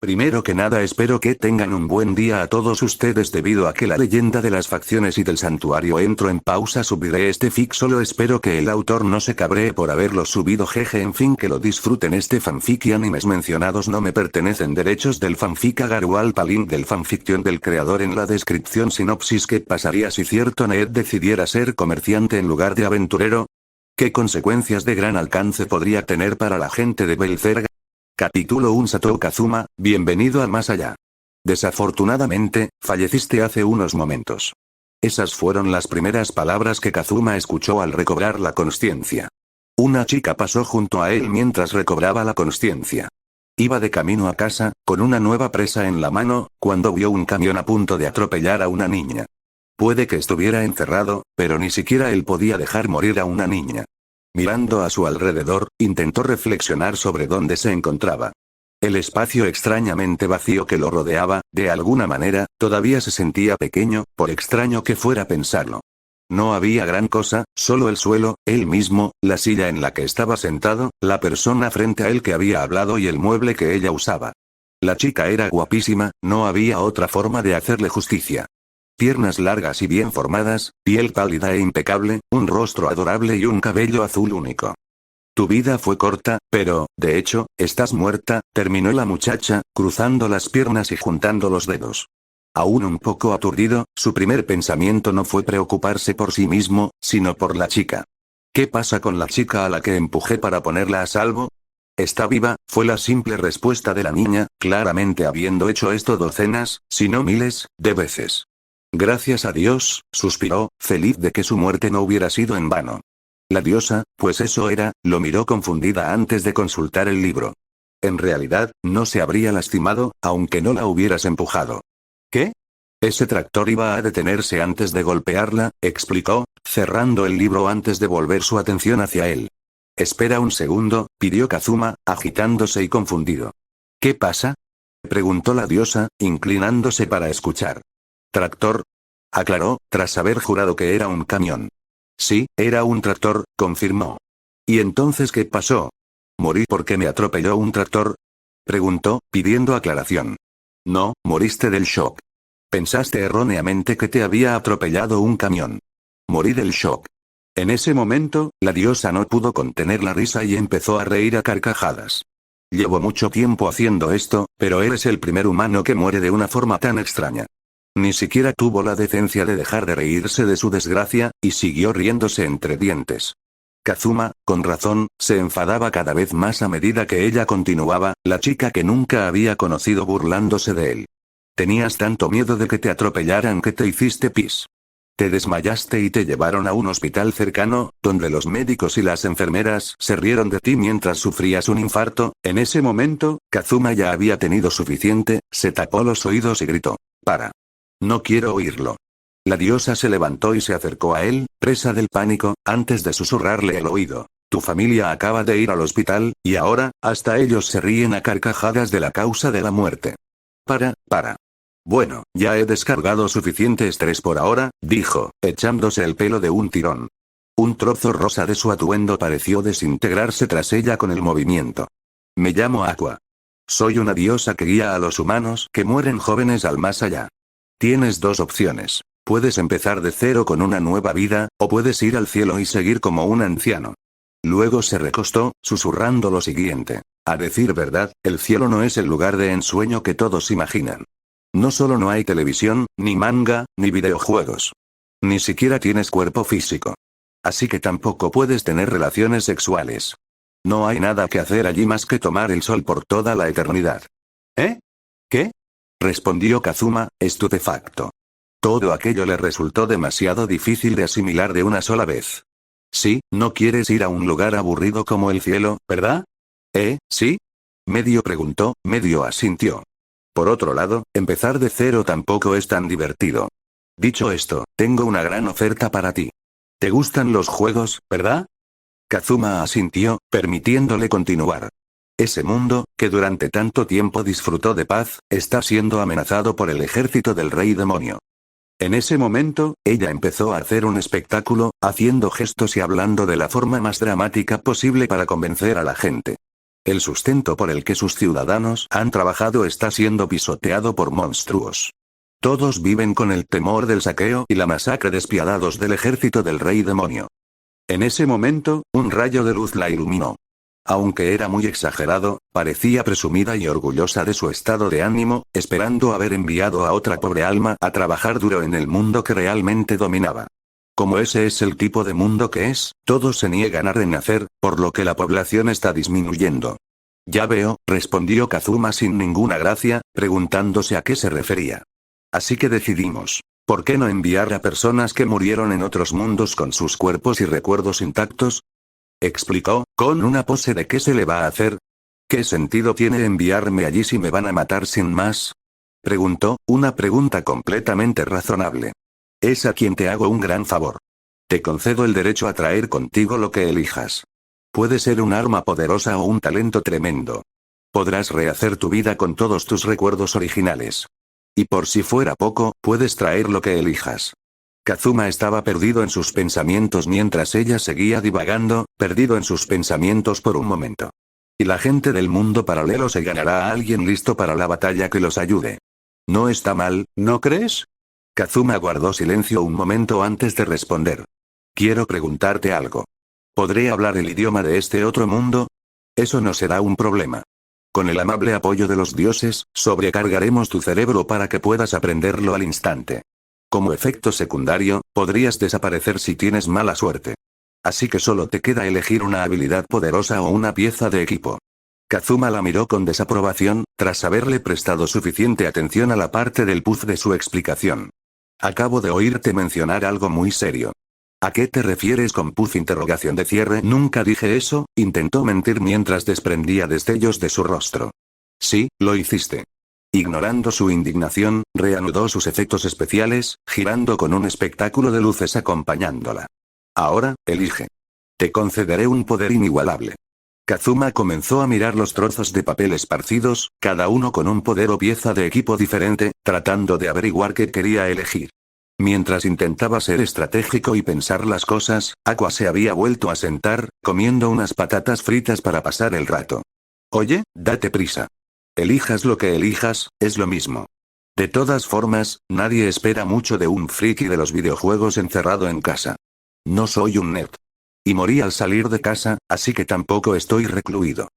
Primero que nada espero que tengan un buen día a todos ustedes debido a que la leyenda de las facciones y del santuario entro en pausa subiré este fic solo espero que el autor no se cabree por haberlo subido jeje en fin que lo disfruten este fanfic y animes mencionados no me pertenecen derechos del fanfic Agarualpa link del fanfiction del creador en la descripción sinopsis ¿qué pasaría si cierto Ned decidiera ser comerciante en lugar de aventurero? ¿Qué consecuencias de gran alcance podría tener para la gente de Belcerga? Capítulo 1 Satou Kazuma, bienvenido al más allá. Desafortunadamente, falleciste hace unos momentos. Esas fueron las primeras palabras que Kazuma escuchó al recobrar la consciencia. Una chica pasó junto a él mientras recobraba la consciencia. Iba de camino a casa, con una nueva presa en la mano, cuando vio un camión a punto de atropellar a una niña. Puede que estuviera encerrado, pero ni siquiera él podía dejar morir a una niña. Mirando a su alrededor, intentó reflexionar sobre dónde se encontraba. El espacio extrañamente vacío que lo rodeaba, de alguna manera, todavía se sentía pequeño, por extraño que fuera pensarlo. No había gran cosa, solo el suelo, él mismo, la silla en la que estaba sentado, la persona frente a él que había hablado y el mueble que ella usaba. La chica era guapísima, no había otra forma de hacerle justicia. Piernas largas y bien formadas, piel pálida e impecable, un rostro adorable y un cabello azul único. Tu vida fue corta, pero, de hecho, estás muerta, terminó la muchacha, cruzando las piernas y juntando los dedos. Aún un poco aturdido, su primer pensamiento no fue preocuparse por sí mismo, sino por la chica. ¿Qué pasa con la chica a la que empujé para ponerla a salvo? Está viva, fue la simple respuesta de la niña, claramente habiendo hecho esto docenas, si no miles, de veces. Gracias a Dios, suspiró, feliz de que su muerte no hubiera sido en vano. La diosa, pues eso era, lo miró confundida antes de consultar el libro. En realidad, no se habría lastimado, aunque no la hubieras empujado. ¿Qué? Ese tractor iba a detenerse antes de golpearla, explicó, cerrando el libro antes de volver su atención hacia él. Espera un segundo, pidió Kazuma, agitándose y confundido. ¿Qué pasa? Preguntó la diosa, inclinándose para escuchar. ¿Tractor? Aclaró, tras haber jurado que era un camión. Sí, era un tractor, confirmó. ¿Y entonces qué pasó? ¿Morí porque me atropelló un tractor? Preguntó, pidiendo aclaración. No, moriste del shock. Pensaste erróneamente que te había atropellado un camión. Morí del shock. En ese momento, la diosa no pudo contener la risa y empezó a reír a carcajadas. Llevo mucho tiempo haciendo esto, pero eres el primer humano que muere de una forma tan extraña. Ni siquiera tuvo la decencia de dejar de reírse de su desgracia, y siguió riéndose entre dientes. Kazuma, con razón, se enfadaba cada vez más a medida que ella continuaba, la chica que nunca había conocido burlándose de él. Tenías tanto miedo de que te atropellaran que te hiciste pis. Te desmayaste y te llevaron a un hospital cercano, donde los médicos y las enfermeras se rieron de ti mientras sufrías un infarto. En ese momento, Kazuma ya había tenido suficiente, se tapó los oídos y gritó. Para. No quiero oírlo. La diosa se levantó y se acercó a él, presa del pánico, antes de susurrarle al oído. Tu familia acaba de ir al hospital, y ahora, hasta ellos se ríen a carcajadas de la causa de la muerte. Para. Bueno, ya he descargado suficiente estrés por ahora, dijo, echándose el pelo de un tirón. Un trozo rosa de su atuendo pareció desintegrarse tras ella con el movimiento. Me llamo Aqua. Soy una diosa que guía a los humanos que mueren jóvenes al más allá. Tienes dos opciones. Puedes empezar de cero con una nueva vida, o puedes ir al cielo y seguir como un anciano. Luego se recostó, susurrando lo siguiente. A decir verdad, el cielo no es el lugar de ensueño que todos imaginan. No solo no hay televisión, ni manga, ni videojuegos. Ni siquiera tienes cuerpo físico. Así que tampoco puedes tener relaciones sexuales. No hay nada que hacer allí más que tomar el sol por toda la eternidad. ¿Eh? ¿Qué? Respondió Kazuma, estupefacto. Todo aquello le resultó demasiado difícil de asimilar de una sola vez. Sí, no quieres ir a un lugar aburrido como el cielo, ¿verdad? ¿Sí? Medio preguntó, medio asintió. Por otro lado, empezar de cero tampoco es tan divertido. Dicho esto, tengo una gran oferta para ti. ¿Te gustan los juegos, verdad? Kazuma asintió, permitiéndole continuar. Ese mundo, que durante tanto tiempo disfrutó de paz, está siendo amenazado por el ejército del rey demonio. En ese momento, ella empezó a hacer un espectáculo, haciendo gestos y hablando de la forma más dramática posible para convencer a la gente. El sustento por el que sus ciudadanos han trabajado está siendo pisoteado por monstruos. Todos viven con el temor del saqueo y la masacre despiadados del ejército del rey demonio. En ese momento, un rayo de luz la iluminó. Aunque era muy exagerado, parecía presumida y orgullosa de su estado de ánimo, esperando haber enviado a otra pobre alma a trabajar duro en el mundo que realmente dominaba. Como ese es el tipo de mundo que es, todos se niegan a renacer, por lo que la población está disminuyendo. Ya veo, respondió Kazuma sin ninguna gracia, preguntándose a qué se refería. Así que decidimos, ¿por qué no enviar a personas que murieron en otros mundos con sus cuerpos y recuerdos intactos? Explicó, con una pose de ¿qué se le va a hacer? ¿Qué sentido tiene enviarme allí si me van a matar sin más? Preguntó, una pregunta completamente razonable. Es a quien te hago un gran favor. Te concedo el derecho a traer contigo lo que elijas. Puede ser un arma poderosa o un talento tremendo. Podrás rehacer tu vida con todos tus recuerdos originales. Y por si fuera poco, puedes traer lo que elijas. Kazuma estaba perdido en sus pensamientos mientras ella seguía divagando, perdido en sus pensamientos por un momento. Y la gente del mundo paralelo se ganará a alguien listo para la batalla que los ayude. No está mal, ¿no crees? Kazuma guardó silencio un momento antes de responder. Quiero preguntarte algo. ¿Podré hablar el idioma de este otro mundo? Eso no será un problema. Con el amable apoyo de los dioses, sobrecargaremos tu cerebro para que puedas aprenderlo al instante. Como efecto secundario, podrías desaparecer si tienes mala suerte. Así que solo te queda elegir una habilidad poderosa o una pieza de equipo. Kazuma la miró con desaprobación, tras haberle prestado suficiente atención a la parte del puzzle de su explicación. Acabo de oírte mencionar algo muy serio. ¿A qué te refieres con puff interrogación de cierre? Nunca dije eso, intentó mentir mientras desprendía destellos de su rostro. Sí, lo hiciste. Ignorando su indignación, reanudó sus efectos especiales, girando con un espectáculo de luces acompañándola. Ahora, elige. Te concederé un poder inigualable. Kazuma comenzó a mirar los trozos de papel esparcidos, cada uno con un poder o pieza de equipo diferente, tratando de averiguar qué quería elegir. Mientras intentaba ser estratégico y pensar las cosas, Aqua se había vuelto a sentar, comiendo unas patatas fritas para pasar el rato. Oye, date prisa. Elijas lo que elijas, es lo mismo. De todas formas, nadie espera mucho de un friki de los videojuegos encerrado en casa. No soy un nerd. Y morí al salir de casa, así que tampoco estoy recluido.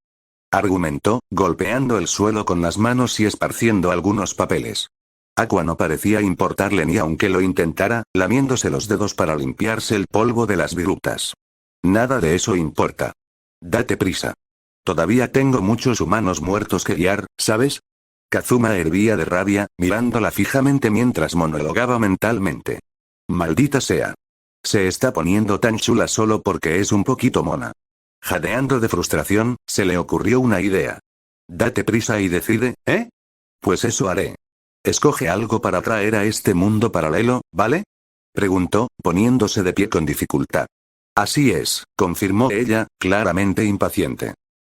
Argumentó, golpeando el suelo con las manos y esparciendo algunos papeles. Aqua no parecía importarle ni aunque lo intentara, lamiéndose los dedos para limpiarse el polvo de las virutas. Nada de eso importa. Date prisa. Todavía tengo muchos humanos muertos que guiar, ¿sabes? Kazuma hervía de rabia, mirándola fijamente mientras monologaba mentalmente. Maldita sea. Se está poniendo tan chula solo porque es un poquito mona. Jadeando de frustración, se le ocurrió una idea. Date prisa y decide, ¿eh? Pues eso haré. Escoge algo para traer a este mundo paralelo, ¿vale? Preguntó, poniéndose de pie con dificultad. Así es, confirmó ella, claramente impaciente.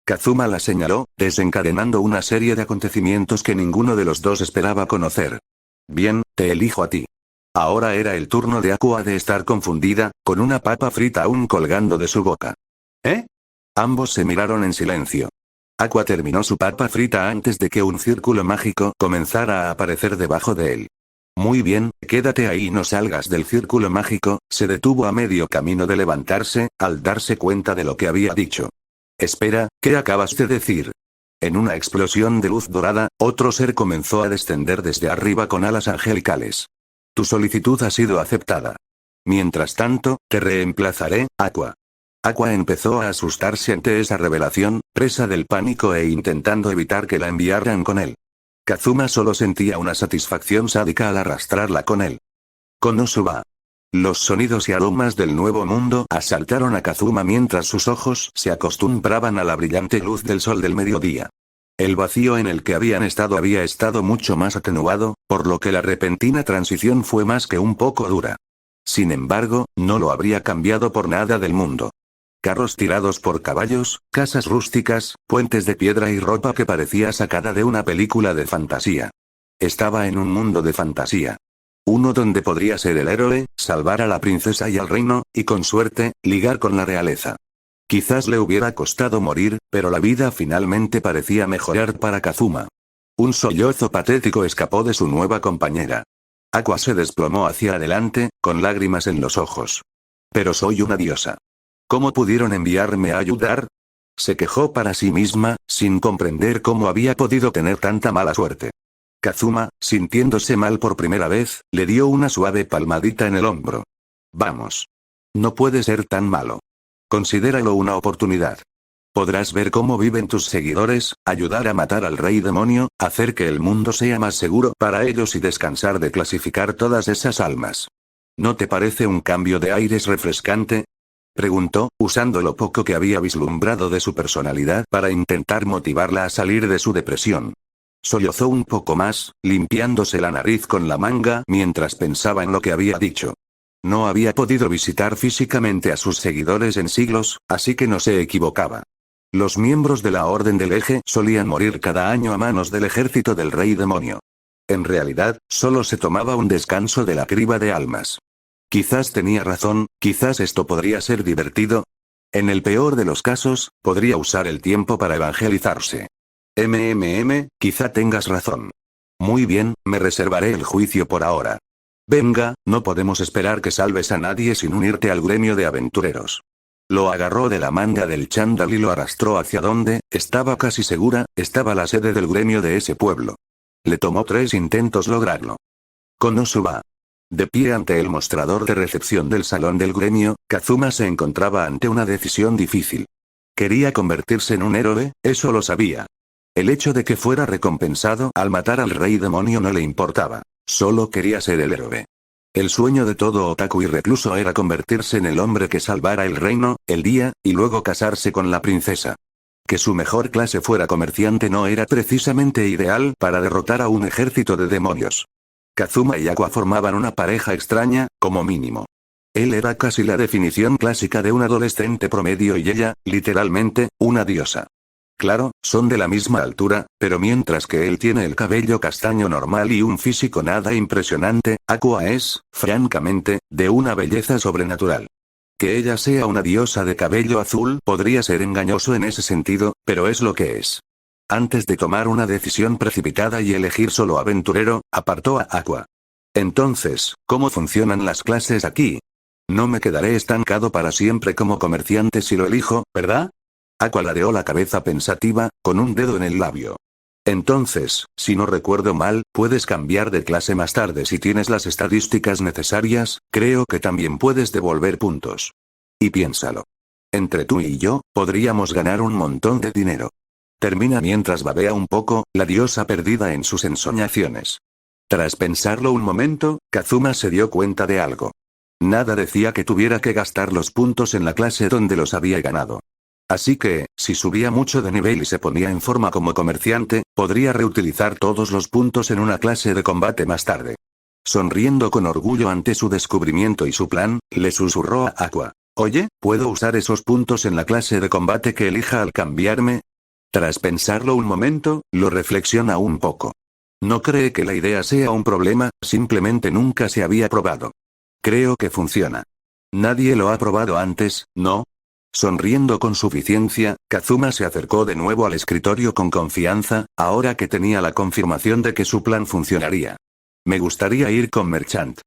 Kazuma la señaló, desencadenando una serie de acontecimientos que ninguno de los dos esperaba conocer. Bien, te elijo a ti. Ahora era el turno de Aqua de estar confundida, con una papa frita aún colgando de su boca. ¿Eh? Ambos se miraron en silencio. Aqua terminó su papa frita antes de que un círculo mágico comenzara a aparecer debajo de él. Muy bien, quédate ahí y no salgas del círculo mágico, se detuvo a medio camino de levantarse, al darse cuenta de lo que había dicho. Espera, ¿qué acabas de decir? En una explosión de luz dorada, otro ser comenzó a descender desde arriba con alas angelicales. Tu solicitud ha sido aceptada. Mientras tanto, te reemplazaré, Aqua. Aqua empezó a asustarse ante esa revelación, presa del pánico e intentando evitar que la enviaran con él. Kazuma solo sentía una satisfacción sádica al arrastrarla con él. Konosuba. Los sonidos y aromas del nuevo mundo asaltaron a Kazuma mientras sus ojos se acostumbraban a la brillante luz del sol del mediodía. El vacío en el que había estado mucho más atenuado, por lo que la repentina transición fue más que un poco dura. Sin embargo, no lo habría cambiado por nada del mundo. Carros tirados por caballos, casas rústicas, puentes de piedra y ropa que parecía sacada de una película de fantasía. Estaba en un mundo de fantasía. Uno donde podría ser el héroe, salvar a la princesa y al reino, y con suerte, ligar con la realeza. Quizás le hubiera costado morir, pero la vida finalmente parecía mejorar para Kazuma. Un sollozo patético escapó de su nueva compañera. Aqua se desplomó hacia adelante, con lágrimas en los ojos. Pero soy una diosa. ¿Cómo pudieron enviarme a ayudar? Se quejó para sí misma, sin comprender cómo había podido tener tanta mala suerte. Kazuma, sintiéndose mal por primera vez, le dio una suave palmadita en el hombro. Vamos. No puede ser tan malo. Considéralo una oportunidad. Podrás ver cómo viven tus seguidores, ayudar a matar al rey demonio, hacer que el mundo sea más seguro para ellos y descansar de clasificar todas esas almas. ¿No te parece un cambio de aires refrescante? Preguntó, usando lo poco que había vislumbrado de su personalidad para intentar motivarla a salir de su depresión. Sollozó un poco más, limpiándose la nariz con la manga mientras pensaba en lo que había dicho. No había podido visitar físicamente a sus seguidores en siglos, así que no se equivocaba. Los miembros de la Orden del Eje solían morir cada año a manos del ejército del Rey Demonio. En realidad, solo se tomaba un descanso de la criba de almas. Quizás tenía razón, quizás esto podría ser divertido. En el peor de los casos, podría usar el tiempo para evangelizarse. Quizá tengas razón. Muy bien, me reservaré el juicio por ahora. Venga, no podemos esperar que salves a nadie sin unirte al gremio de aventureros. Lo agarró de la manga del chándal y lo arrastró hacia donde, estaba casi segura, estaba la sede del gremio de ese pueblo. Le tomó 3 intentos lograrlo. Konosuba. De pie ante el mostrador de recepción del salón del gremio, Kazuma se encontraba ante una decisión difícil. ¿Quería convertirse en un héroe? Eso lo sabía. El hecho de que fuera recompensado al matar al rey demonio no le importaba. Solo quería ser el héroe. El sueño de todo otaku y recluso era convertirse en el hombre que salvara el reino, el día, y luego casarse con la princesa. Que su mejor clase fuera comerciante no era precisamente ideal para derrotar a un ejército de demonios. Kazuma y Aqua formaban una pareja extraña, como mínimo. Él era casi la definición clásica de un adolescente promedio y ella, literalmente, una diosa. Claro, son de la misma altura, pero mientras que él tiene el cabello castaño normal y un físico nada impresionante, Aqua es, francamente, de una belleza sobrenatural. Que ella sea una diosa de cabello azul podría ser engañoso en ese sentido, pero es lo que es. Antes de tomar una decisión precipitada y elegir solo aventurero, apartó a Aqua. Entonces, ¿cómo funcionan las clases aquí? No me quedaré estancado para siempre como comerciante si lo elijo, ¿verdad? Aqua ladeó la cabeza pensativa, con un dedo en el labio. Entonces, si no recuerdo mal, puedes cambiar de clase más tarde si tienes las estadísticas necesarias, creo que también puedes devolver puntos. Y piénsalo. Entre tú y yo, podríamos ganar un montón de dinero. Termina mientras babea un poco, la diosa perdida en sus ensoñaciones. Tras pensarlo un momento, Kazuma se dio cuenta de algo. Nada decía que tuviera que gastar los puntos en la clase donde los había ganado. Así que, si subía mucho de nivel y se ponía en forma como comerciante, podría reutilizar todos los puntos en una clase de combate más tarde. Sonriendo con orgullo ante su descubrimiento y su plan, le susurró a Aqua. Oye, ¿puedo usar esos puntos en la clase de combate que elija al cambiarme? Tras pensarlo un momento, lo reflexiona un poco. No cree que la idea sea un problema, simplemente nunca se había probado. Creo que funciona. Nadie lo ha probado antes, ¿no? Sonriendo con suficiencia, Kazuma se acercó de nuevo al escritorio con confianza, ahora que tenía la confirmación de que su plan funcionaría. Me gustaría ir con Merchant.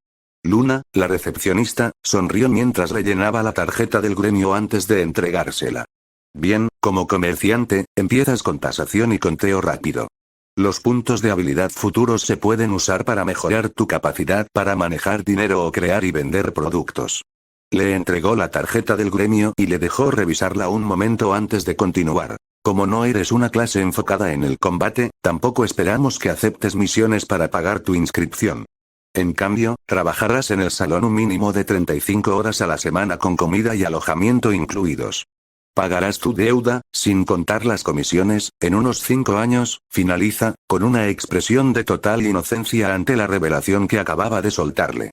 Luna, la recepcionista, sonrió mientras rellenaba la tarjeta del gremio antes de entregársela. Bien, como comerciante, empiezas con tasación y conteo rápido. Los puntos de habilidad futuros se pueden usar para mejorar tu capacidad para manejar dinero o crear y vender productos. Le entregó la tarjeta del gremio y le dejó revisarla un momento antes de continuar. Como no eres una clase enfocada en el combate, tampoco esperamos que aceptes misiones para pagar tu inscripción. En cambio, trabajarás en el salón un mínimo de 35 horas a la semana con comida y alojamiento incluidos. Pagarás tu deuda, sin contar las comisiones, en unos 5 años, finaliza, con una expresión de total inocencia ante la revelación que acababa de soltarle.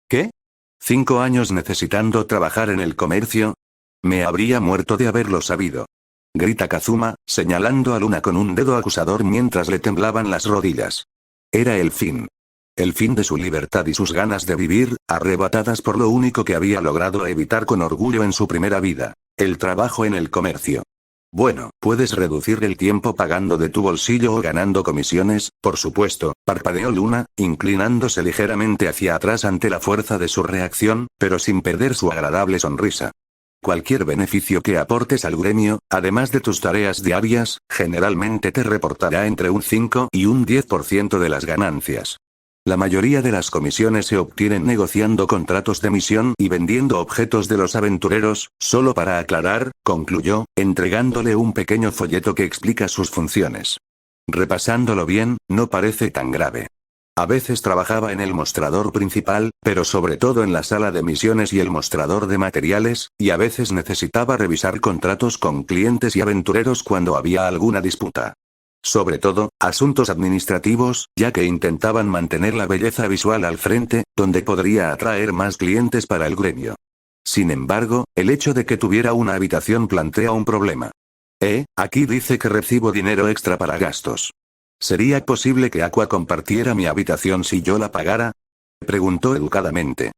¿Qué? ¿5 años necesitando trabajar en el comercio? Me habría muerto de haberlo sabido. Grita Kazuma, señalando a Luna con un dedo acusador mientras le temblaban las rodillas. Era el fin. El fin de su libertad y sus ganas de vivir, arrebatadas por lo único que había logrado evitar con orgullo en su primera vida, el trabajo en el comercio. Bueno, puedes reducir el tiempo pagando de tu bolsillo o ganando comisiones, por supuesto, parpadeó Luna, inclinándose ligeramente hacia atrás ante la fuerza de su reacción, pero sin perder su agradable sonrisa. Cualquier beneficio que aportes al gremio, además de tus tareas diarias, generalmente te reportará entre un 5 y un 10% de las ganancias. La mayoría de las comisiones se obtienen negociando contratos de misión y vendiendo objetos de los aventureros, solo para aclarar, concluyó, entregándole un pequeño folleto que explica sus funciones. Repasándolo bien, no parece tan grave. A veces trabajaba en el mostrador principal, pero sobre todo en la sala de misiones y el mostrador de materiales, y a veces necesitaba revisar contratos con clientes y aventureros cuando había alguna disputa. Sobre todo, asuntos administrativos, ya que intentaban mantener la belleza visual al frente, donde podría atraer más clientes para el gremio. Sin embargo, el hecho de que tuviera una habitación plantea un problema. Aquí dice que recibo dinero extra para gastos. ¿Sería posible que Aqua compartiera mi habitación si yo la pagara? Preguntó educadamente.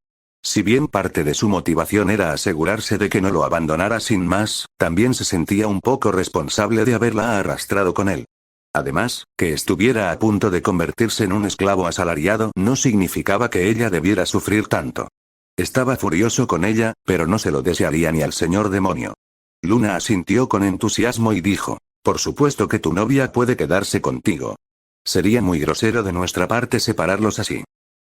Si bien parte de su motivación era asegurarse de que no lo abandonara sin más, también se sentía un poco responsable de haberla arrastrado con él. Además, que estuviera a punto de convertirse en un esclavo asalariado no significaba que ella debiera sufrir tanto. Estaba furioso con ella, pero no se lo desearía ni al señor demonio. Luna asintió con entusiasmo y dijo, por supuesto que tu novia puede quedarse contigo. Sería muy grosero de nuestra parte separarlos así.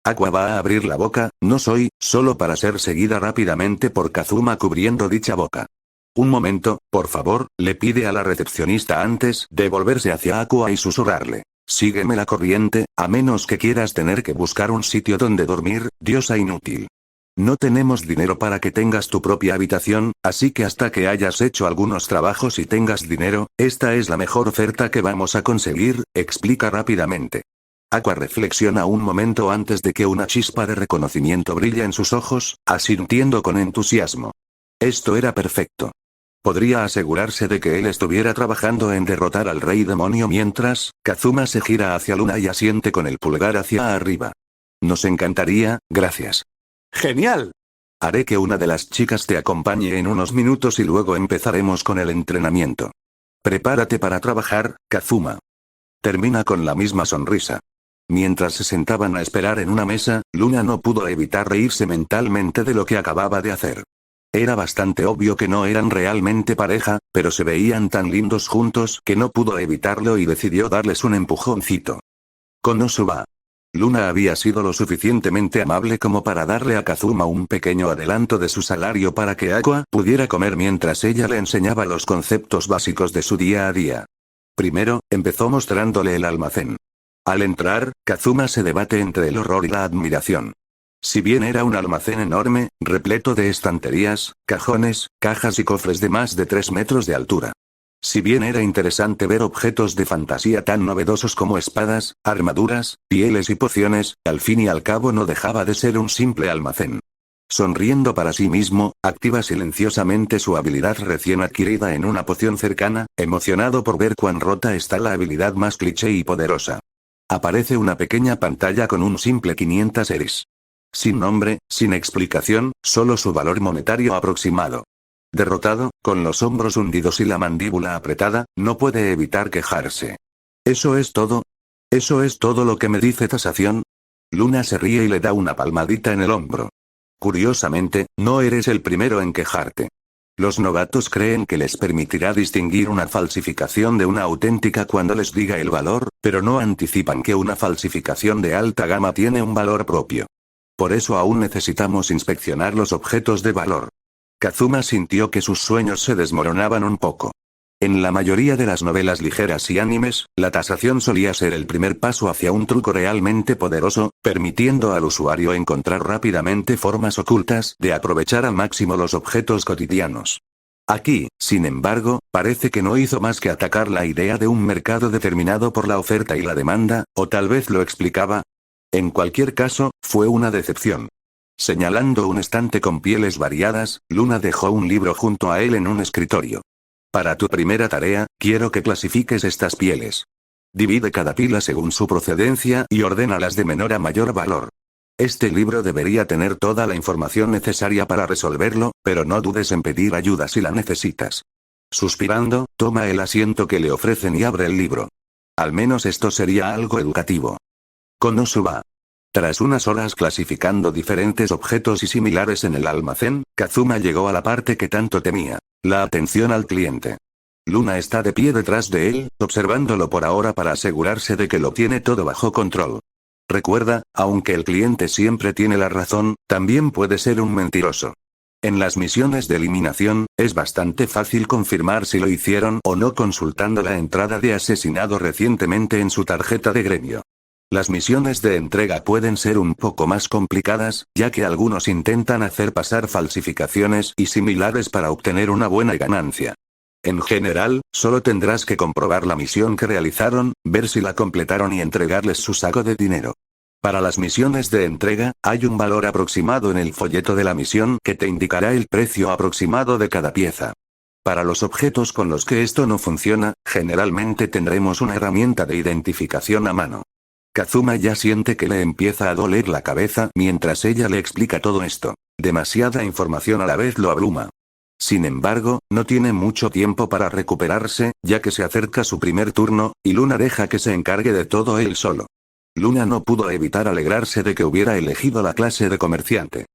Aqua va a abrir la boca, no soy, solo para ser seguida rápidamente por Kazuma cubriendo dicha boca. Un momento, por favor, le pide a la recepcionista antes de volverse hacia Aqua y susurrarle. Sígueme la corriente, a menos que quieras tener que buscar un sitio donde dormir, diosa inútil. No tenemos dinero para que tengas tu propia habitación, así que hasta que hayas hecho algunos trabajos y tengas dinero, esta es la mejor oferta que vamos a conseguir, explica rápidamente. Aqua reflexiona un momento antes de que una chispa de reconocimiento brille en sus ojos, asintiendo con entusiasmo. Esto era perfecto. Podría asegurarse de que él estuviera trabajando en derrotar al rey demonio mientras, Kazuma se gira hacia Luna y asiente con el pulgar hacia arriba. Nos encantaría, gracias. ¡Genial! Haré que una de las chicas te acompañe en unos minutos y luego empezaremos con el entrenamiento. Prepárate para trabajar, Kazuma. Termina con la misma sonrisa. Mientras se sentaban a esperar en una mesa, Luna no pudo evitar reírse mentalmente de lo que acababa de hacer. Era bastante obvio que no eran realmente pareja, pero se veían tan lindos juntos que no pudo evitarlo y decidió darles un empujoncito. Konosuba. Luna había sido lo suficientemente amable como para darle a Kazuma un pequeño adelanto de su salario para que Aqua pudiera comer mientras ella le enseñaba los conceptos básicos de su día a día. Primero, empezó mostrándole el almacén. Al entrar, Kazuma se debate entre el horror y la admiración. Si bien era un almacén enorme, repleto de estanterías, cajones, cajas y cofres de más de 3 metros de altura. Si bien era interesante ver objetos de fantasía tan novedosos como espadas, armaduras, pieles y pociones, al fin y al cabo no dejaba de ser un simple almacén. Sonriendo para sí mismo, activa silenciosamente su habilidad recién adquirida en una poción cercana, emocionado por ver cuán rota está la habilidad más cliché y poderosa. Aparece una pequeña pantalla con un simple 500 eris. Sin nombre, sin explicación, solo su valor monetario aproximado. Derrotado, con los hombros hundidos y la mandíbula apretada, no puede evitar quejarse. ¿Eso es todo? ¿Eso es todo lo que me dice tasación? Luna se ríe y le da una palmadita en el hombro. Curiosamente, no eres el primero en quejarte. Los novatos creen que les permitirá distinguir una falsificación de una auténtica cuando les diga el valor, pero no anticipan que una falsificación de alta gama tiene un valor propio. Por eso aún necesitamos inspeccionar los objetos de valor. Kazuma sintió que sus sueños se desmoronaban un poco. En la mayoría de las novelas ligeras y animes, la tasación solía ser el primer paso hacia un truco realmente poderoso, permitiendo al usuario encontrar rápidamente formas ocultas de aprovechar al máximo los objetos cotidianos. Aquí, sin embargo, parece que no hizo más que atacar la idea de un mercado determinado por la oferta y la demanda, o tal vez lo explicaba. En cualquier caso, fue una decepción. Señalando un estante con pieles variadas, Luna dejó un libro junto a él en un escritorio. Para tu primera tarea, quiero que clasifiques estas pieles. Divide cada pila según su procedencia y ordénalas de menor a mayor valor. Este libro debería tener toda la información necesaria para resolverlo, pero no dudes en pedir ayuda si la necesitas. Suspirando, toma el asiento que le ofrecen y abre el libro. Al menos esto sería algo educativo. Konosuba. Tras unas horas clasificando diferentes objetos y similares en el almacén, Kazuma llegó a la parte que tanto temía: la atención al cliente. Luna está de pie detrás de él, observándolo por ahora para asegurarse de que lo tiene todo bajo control. Recuerda, aunque el cliente siempre tiene la razón, también puede ser un mentiroso. En las misiones de eliminación, es bastante fácil confirmar si lo hicieron o no consultando la entrada de asesinado recientemente en su tarjeta de gremio. Las misiones de entrega pueden ser un poco más complicadas, ya que algunos intentan hacer pasar falsificaciones y similares para obtener una buena ganancia. En general, solo tendrás que comprobar la misión que realizaron, ver si la completaron y entregarles su saco de dinero. Para las misiones de entrega, hay un valor aproximado en el folleto de la misión que te indicará el precio aproximado de cada pieza. Para los objetos con los que esto no funciona, generalmente tendremos una herramienta de identificación a mano. Kazuma ya siente que le empieza a doler la cabeza mientras ella le explica todo esto. Demasiada información a la vez lo abruma. Sin embargo, no tiene mucho tiempo para recuperarse, ya que se acerca su primer turno, y Luna deja que se encargue de todo él solo. Luna no pudo evitar alegrarse de que hubiera elegido la clase de comerciante.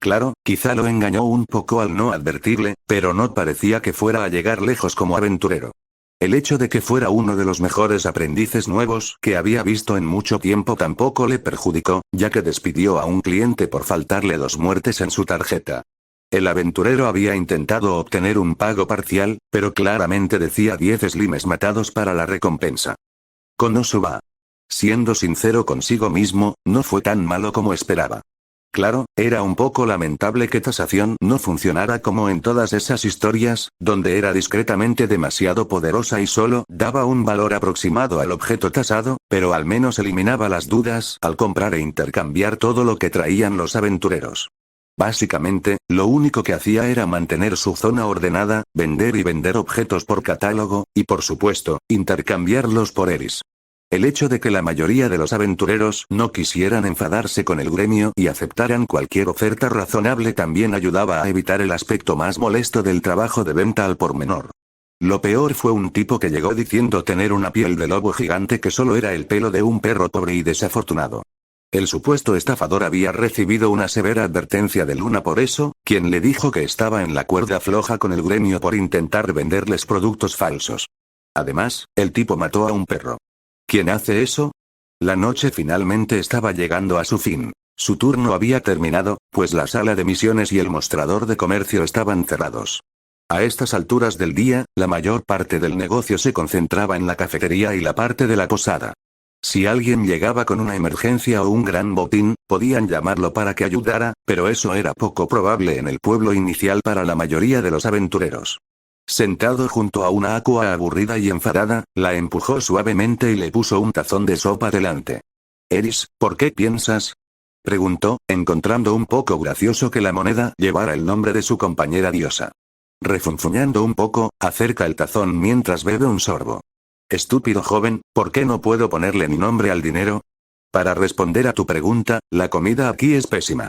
Claro, quizá lo engañó un poco al no advertirle, pero no parecía que fuera a llegar lejos como aventurero. El hecho de que fuera uno de los mejores aprendices nuevos que había visto en mucho tiempo tampoco le perjudicó, ya que despidió a un cliente por faltarle 2 muertes en su tarjeta. El aventurero había intentado obtener un pago parcial, pero claramente decía 10 slimes matados para la recompensa. Konosuba. Siendo sincero consigo mismo, no fue tan malo como esperaba. Claro, era un poco lamentable que tasación no funcionara como en todas esas historias, donde era discretamente demasiado poderosa y solo daba un valor aproximado al objeto tasado, pero al menos eliminaba las dudas al comprar e intercambiar todo lo que traían los aventureros. Básicamente, lo único que hacía era mantener su zona ordenada, vender y vender objetos por catálogo, y por supuesto, intercambiarlos por eris. El hecho de que la mayoría de los aventureros no quisieran enfadarse con el gremio y aceptaran cualquier oferta razonable también ayudaba a evitar el aspecto más molesto del trabajo de venta al por menor. Lo peor fue un tipo que llegó diciendo tener una piel de lobo gigante que solo era el pelo de un perro pobre y desafortunado. El supuesto estafador había recibido una severa advertencia de Luna por eso, quien le dijo que estaba en la cuerda floja con el gremio por intentar venderles productos falsos. Además, el tipo mató a un perro. ¿Quién hace eso? La noche finalmente estaba llegando a su fin. Su turno había terminado, pues la sala de misiones y el mostrador de comercio estaban cerrados. A estas alturas del día, la mayor parte del negocio se concentraba en la cafetería y la parte de la posada. Si alguien llegaba con una emergencia o un gran botín, podían llamarlo para que ayudara, pero eso era poco probable en el pueblo inicial para la mayoría de los aventureros. Sentado junto a una Aqua aburrida y enfadada, la empujó suavemente y le puso un tazón de sopa delante. «Eris, ¿por qué piensas?», preguntó, encontrando un poco gracioso que la moneda llevara el nombre de su compañera diosa. Refunfuñando un poco, acerca el tazón mientras bebe un sorbo. «Estúpido joven, ¿por qué no puedo ponerle mi nombre al dinero?». Para responder a tu pregunta, la comida aquí es pésima.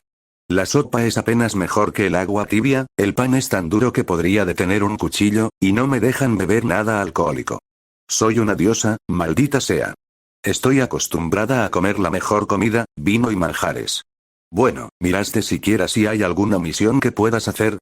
La sopa es apenas mejor que el agua tibia, el pan es tan duro que podría detener un cuchillo, y no me dejan beber nada alcohólico. Soy una diosa, maldita sea. Estoy acostumbrada a comer la mejor comida, vino y manjares. Bueno, ¿miraste siquiera si hay alguna misión que puedas hacer?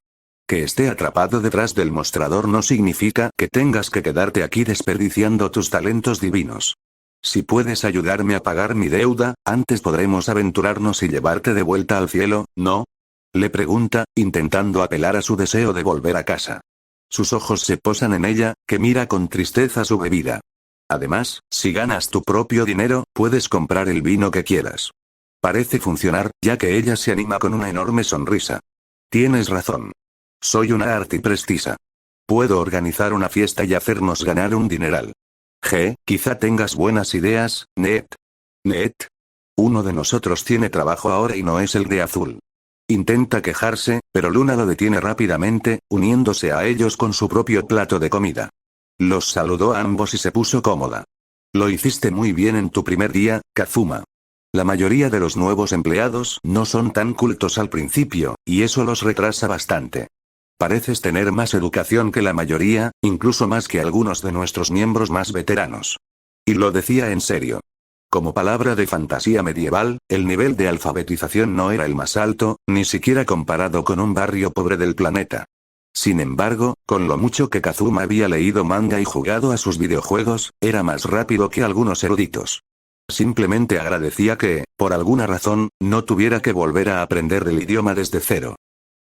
Que esté atrapado detrás del mostrador no significa que tengas que quedarte aquí desperdiciando tus talentos divinos. Si puedes ayudarme a pagar mi deuda, antes podremos aventurarnos y llevarte de vuelta al cielo, ¿no?, le pregunta, intentando apelar a su deseo de volver a casa. Sus ojos se posan en ella, que mira con tristeza su bebida. Además, si ganas tu propio dinero, puedes comprar el vino que quieras. Parece funcionar, ya que ella se anima con una enorme sonrisa. Tienes razón. Soy una artiprestisa. Puedo organizar una fiesta y hacernos ganar un dineral. Quizá tengas buenas ideas, Net. Net. Uno de nosotros tiene trabajo ahora y no es el de azul. Intenta quejarse, pero Luna lo detiene rápidamente, uniéndose a ellos con su propio plato de comida. Los saludó a ambos y se puso cómoda. Lo hiciste muy bien en tu primer día, Kazuma. La mayoría de los nuevos empleados no son tan cultos al principio, y eso los retrasa bastante. Pareces tener más educación que la mayoría, incluso más que algunos de nuestros miembros más veteranos. Y lo decía en serio. Como palabra de fantasía medieval, el nivel de alfabetización no era el más alto, ni siquiera comparado con un barrio pobre del planeta. Sin embargo, con lo mucho que Kazuma había leído manga y jugado a sus videojuegos, era más rápido que algunos eruditos. Simplemente agradecía que, por alguna razón, no tuviera que volver a aprender el idioma desde cero.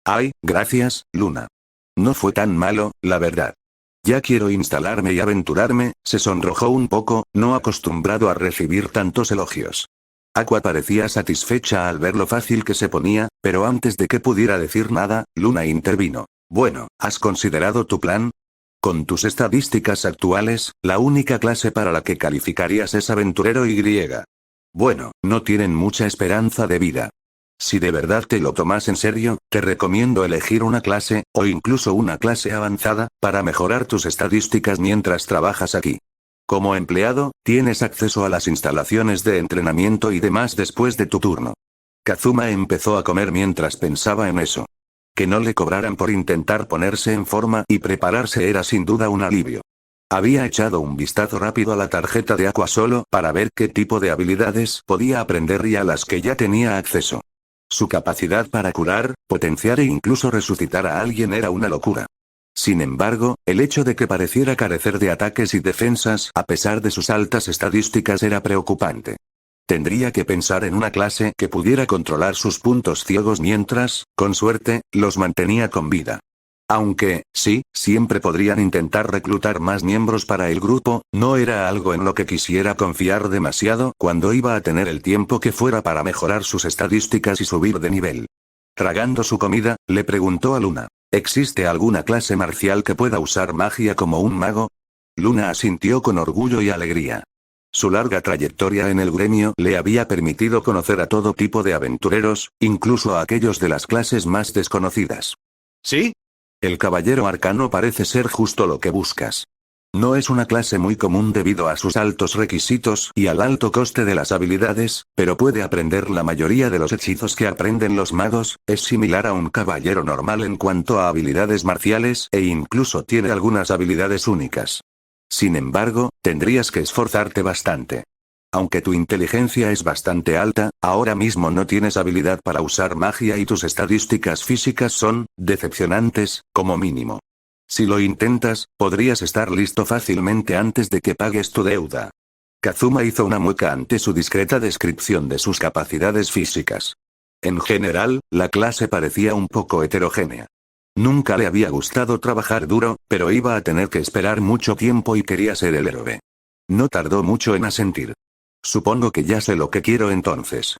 Ay, gracias, Luna. No fue tan malo, la verdad. Ya quiero instalarme y aventurarme, se sonrojó un poco, no acostumbrado a recibir tantos elogios. Aqua parecía satisfecha al ver lo fácil que se ponía, pero antes de que pudiera decir nada, Luna intervino. Bueno, ¿has considerado tu plan? Con tus estadísticas actuales, la única clase para la que calificarías es aventurero Y. Bueno, no tienen mucha esperanza de vida. Si de verdad te lo tomas en serio, te recomiendo elegir una clase, o incluso una clase avanzada, para mejorar tus estadísticas mientras trabajas aquí. Como empleado, tienes acceso a las instalaciones de entrenamiento y demás después de tu turno. Kazuma empezó a comer mientras pensaba en eso. Que no le cobraran por intentar ponerse en forma y prepararse era sin duda un alivio. Había echado un vistazo rápido a la tarjeta de Aqua solo para ver qué tipo de habilidades podía aprender y a las que ya tenía acceso. Su capacidad para curar, potenciar e incluso resucitar a alguien era una locura. Sin embargo, el hecho de que pareciera carecer de ataques y defensas a pesar de sus altas estadísticas era preocupante. Tendría que pensar en una clase que pudiera controlar sus puntos ciegos mientras, con suerte, los mantenía con vida. Aunque, sí, siempre podrían intentar reclutar más miembros para el grupo, no era algo en lo que quisiera confiar demasiado cuando iba a tener el tiempo que fuera para mejorar sus estadísticas y subir de nivel. Tragando su comida, le preguntó a Luna, ¿existe alguna clase marcial que pueda usar magia como un mago? Luna asintió con orgullo y alegría. Su larga trayectoria en el gremio le había permitido conocer a todo tipo de aventureros, incluso a aquellos de las clases más desconocidas. ¿Sí? El caballero arcano parece ser justo lo que buscas. No es una clase muy común debido a sus altos requisitos y al alto coste de las habilidades, pero puede aprender la mayoría de los hechizos que aprenden los magos, es similar a un caballero normal en cuanto a habilidades marciales e incluso tiene algunas habilidades únicas. Sin embargo, tendrías que esforzarte bastante. Aunque tu inteligencia es bastante alta, ahora mismo no tienes habilidad para usar magia y tus estadísticas físicas son decepcionantes, como mínimo. Si lo intentas, podrías estar listo fácilmente antes de que pagues tu deuda. Kazuma hizo una mueca ante su discreta descripción de sus capacidades físicas. En general, la clase parecía un poco heterogénea. Nunca le había gustado trabajar duro, pero iba a tener que esperar mucho tiempo y quería ser el héroe. No tardó mucho en asentir. Supongo que ya sé lo que quiero entonces.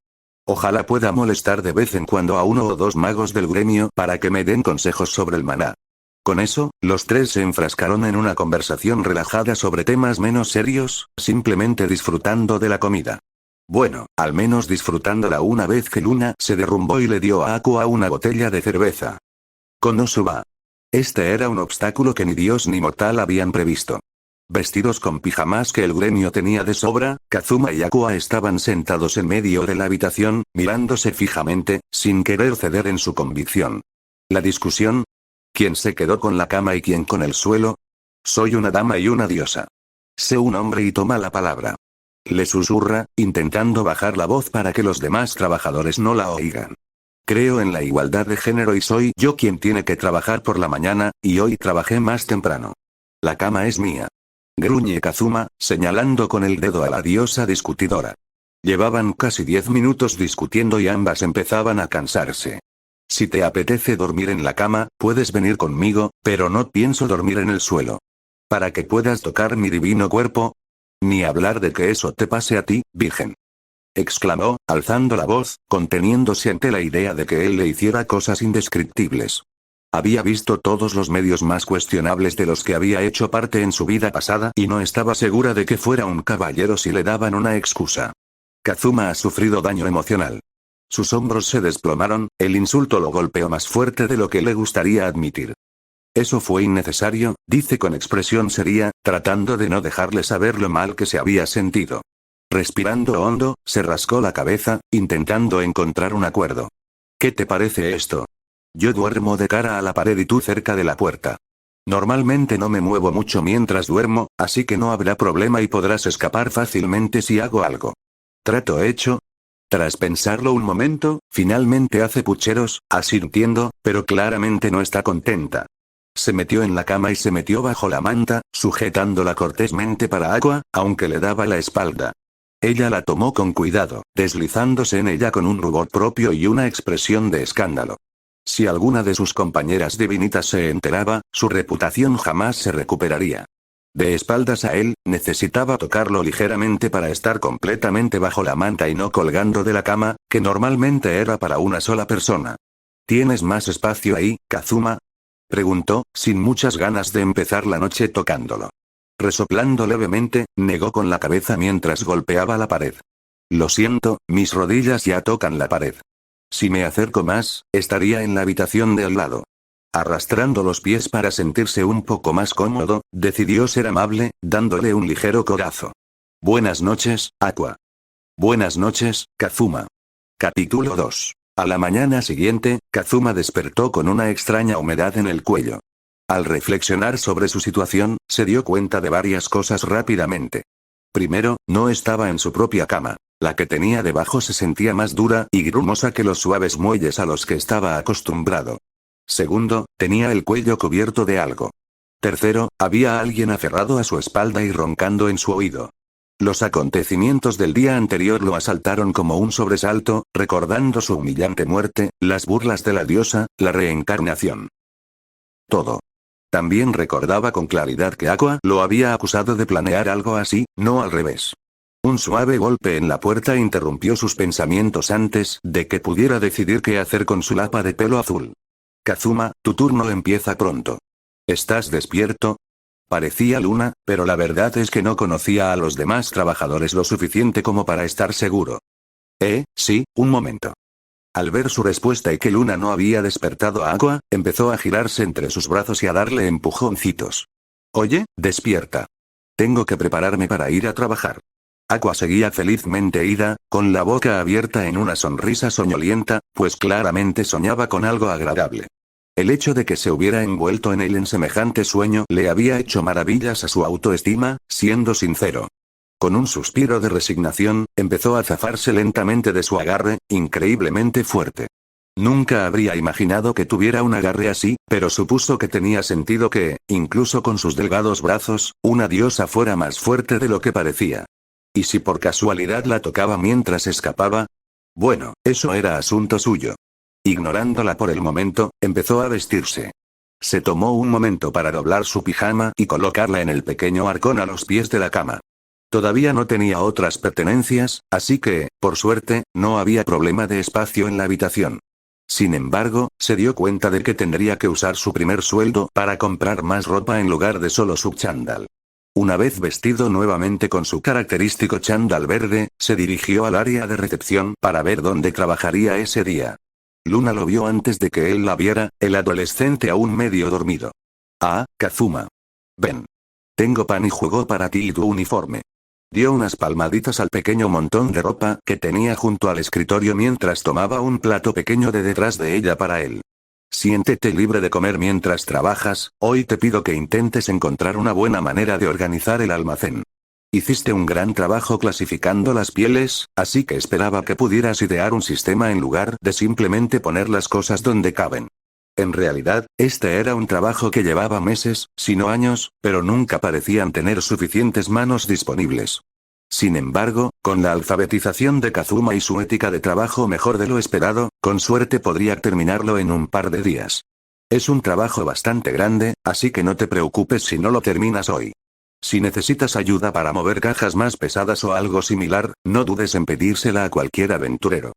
Ojalá pueda molestar de vez en cuando a uno o dos magos del gremio para que me den consejos sobre el maná. Con eso, los tres se enfrascaron en una conversación relajada sobre temas menos serios, simplemente disfrutando de la comida. Bueno, al menos disfrutándola una vez que Luna se derrumbó y le dio a Aqua una botella de cerveza. Konosuba. Este era un obstáculo que ni Dios ni Mortal habían previsto. Vestidos con pijamas que el gremio tenía de sobra, Kazuma y Aqua estaban sentados en medio de la habitación, mirándose fijamente, sin querer ceder en su convicción. ¿La discusión? ¿Quién se quedó con la cama y quién con el suelo? Soy una dama y una diosa. Sé un hombre y toma la palabra. Le susurra, intentando bajar la voz para que los demás trabajadores no la oigan. Creo en la igualdad de género y soy yo quien tiene que trabajar por la mañana, y hoy trabajé más temprano. La cama es mía. Gruñe Kazuma, señalando con el dedo a la diosa discutidora. Llevaban casi 10 minutos discutiendo y ambas empezaban a cansarse. Si te apetece dormir en la cama, puedes venir conmigo, pero no pienso dormir en el suelo. Para que puedas tocar mi divino cuerpo. Ni hablar de que eso te pase a ti, virgen. Exclamó, alzando la voz, conteniéndose ante la idea de que él le hiciera cosas indescriptibles. Había visto todos los medios más cuestionables de los que había hecho parte en su vida pasada y no estaba segura de que fuera un caballero si le daban una excusa. Kazuma ha sufrido daño emocional. Sus hombros se desplomaron, el insulto lo golpeó más fuerte de lo que le gustaría admitir. Eso fue innecesario, dice con expresión seria, tratando de no dejarle saber lo mal que se había sentido. Respirando hondo, se rascó la cabeza, intentando encontrar un acuerdo. ¿Qué te parece esto? Yo duermo de cara a la pared y tú cerca de la puerta. Normalmente no me muevo mucho mientras duermo, así que no habrá problema y podrás escapar fácilmente si hago algo. ¿Trato hecho? Tras pensarlo un momento, finalmente hace pucheros, asintiendo, pero claramente no está contenta. Se metió en la cama y se metió bajo la manta, sujetándola cortésmente para Aqua, aunque le daba la espalda. Ella la tomó con cuidado, deslizándose en ella con un rubor propio y una expresión de escándalo. Si alguna de sus compañeras divinitas se enteraba, su reputación jamás se recuperaría. De espaldas a él, necesitaba tocarlo ligeramente para estar completamente bajo la manta y no colgando de la cama, que normalmente era para una sola persona. ¿Tienes más espacio ahí, Kazuma? Preguntó, sin muchas ganas de empezar la noche tocándolo. Resoplando levemente, negó con la cabeza mientras golpeaba la pared. Lo siento, mis rodillas ya tocan la pared. Si me acerco más, estaría en la habitación de al lado. Arrastrando los pies para sentirse un poco más cómodo, decidió ser amable, dándole un ligero codazo. Buenas noches, Aqua. Buenas noches, Kazuma. Capítulo 2. A la mañana siguiente, Kazuma despertó con una extraña humedad en el cuello. Al reflexionar sobre su situación, se dio cuenta de varias cosas rápidamente. Primero, no estaba en su propia cama. La que tenía debajo se sentía más dura y grumosa que los suaves muelles a los que estaba acostumbrado. Segundo, tenía el cuello cubierto de algo. Tercero, había alguien aferrado a su espalda y roncando en su oído. Los acontecimientos del día anterior lo asaltaron como un sobresalto, recordando su humillante muerte, las burlas de la diosa, la reencarnación. Todo. También recordaba con claridad que Aqua lo había acusado de planear algo así, no al revés. Un suave golpe en la puerta interrumpió sus pensamientos antes de que pudiera decidir qué hacer con su lapa de pelo azul. Kazuma, tu turno empieza pronto. ¿Estás despierto? Parecía Luna, pero la verdad es que no conocía a los demás trabajadores lo suficiente como para estar seguro. Sí, un momento. Al ver su respuesta y que Luna no había despertado a Aqua, empezó a girarse entre sus brazos y a darle empujoncitos. Oye, despierta. Tengo que prepararme para ir a trabajar. Aqua seguía felizmente ida, con la boca abierta en una sonrisa soñolienta, pues claramente soñaba con algo agradable. El hecho de que se hubiera envuelto en él en semejante sueño le había hecho maravillas a su autoestima, siendo sincero. Con un suspiro de resignación, empezó a zafarse lentamente de su agarre, increíblemente fuerte. Nunca habría imaginado que tuviera un agarre así, pero supuso que tenía sentido que, incluso con sus delgados brazos, una diosa fuera más fuerte de lo que parecía. ¿Y si por casualidad la tocaba mientras escapaba? Bueno, eso era asunto suyo. Ignorándola por el momento, empezó a vestirse. Se tomó un momento para doblar su pijama y colocarla en el pequeño arcón a los pies de la cama. Todavía no tenía otras pertenencias, así que, por suerte, no había problema de espacio en la habitación. Sin embargo, se dio cuenta de que tendría que usar su primer sueldo para comprar más ropa en lugar de solo su chándal. Una vez vestido nuevamente con su característico chándal verde, se dirigió al área de recepción para ver dónde trabajaría ese día. Luna lo vio antes de que él la viera, el adolescente aún medio dormido. Ah, Kazuma. Ven. Tengo pan y jugo para ti y tu uniforme. Dio unas palmaditas al pequeño montón de ropa que tenía junto al escritorio mientras tomaba un plato pequeño de detrás de ella para él. Siéntete libre de comer mientras trabajas, hoy te pido que intentes encontrar una buena manera de organizar el almacén. Hiciste un gran trabajo clasificando las pieles, así que esperaba que pudieras idear un sistema en lugar de simplemente poner las cosas donde caben. En realidad, este era un trabajo que llevaba meses, si no años, pero nunca parecían tener suficientes manos disponibles. Sin embargo, con la alfabetización de Kazuma y su ética de trabajo mejor de lo esperado, con suerte podría terminarlo en un par de días. Es un trabajo bastante grande, así que no te preocupes si no lo terminas hoy. Si necesitas ayuda para mover cajas más pesadas o algo similar, no dudes en pedírsela a cualquier aventurero.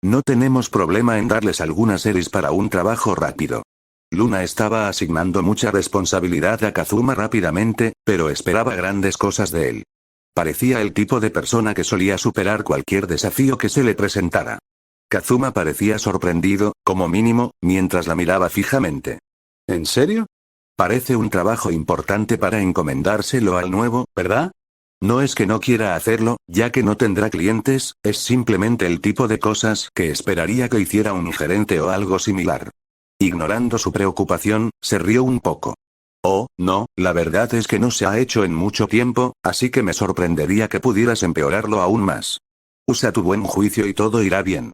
No tenemos problema en darles algunas series para un trabajo rápido. Luna estaba asignando mucha responsabilidad a Kazuma rápidamente, pero esperaba grandes cosas de él. Parecía el tipo de persona que solía superar cualquier desafío que se le presentara. Kazuma parecía sorprendido, como mínimo, mientras la miraba fijamente. ¿En serio? Parece un trabajo importante para encomendárselo al nuevo, ¿verdad? No es que no quiera hacerlo, ya que no tendrá clientes, es simplemente el tipo de cosas que esperaría que hiciera un gerente o algo similar. Ignorando su preocupación, se rió un poco. Oh, no, la verdad es que no se ha hecho en mucho tiempo, así que me sorprendería que pudieras empeorarlo aún más. Usa tu buen juicio y todo irá bien.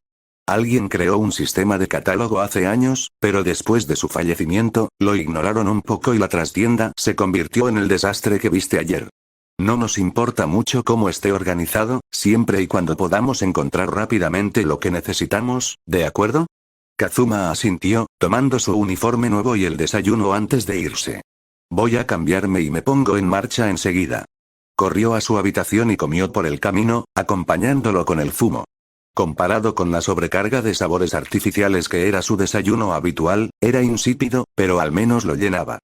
Alguien creó un sistema de catálogo hace años, pero después de su fallecimiento, lo ignoraron un poco y la trastienda se convirtió en el desastre que viste ayer. No nos importa mucho cómo esté organizado, siempre y cuando podamos encontrar rápidamente lo que necesitamos, ¿de acuerdo? Kazuma asintió, tomando su uniforme nuevo y el desayuno antes de irse. Voy a cambiarme y me pongo en marcha enseguida. Corrió a su habitación y comió por el camino, acompañándolo con el zumo. Comparado con la sobrecarga de sabores artificiales que era su desayuno habitual, era insípido, pero al menos lo llenaba.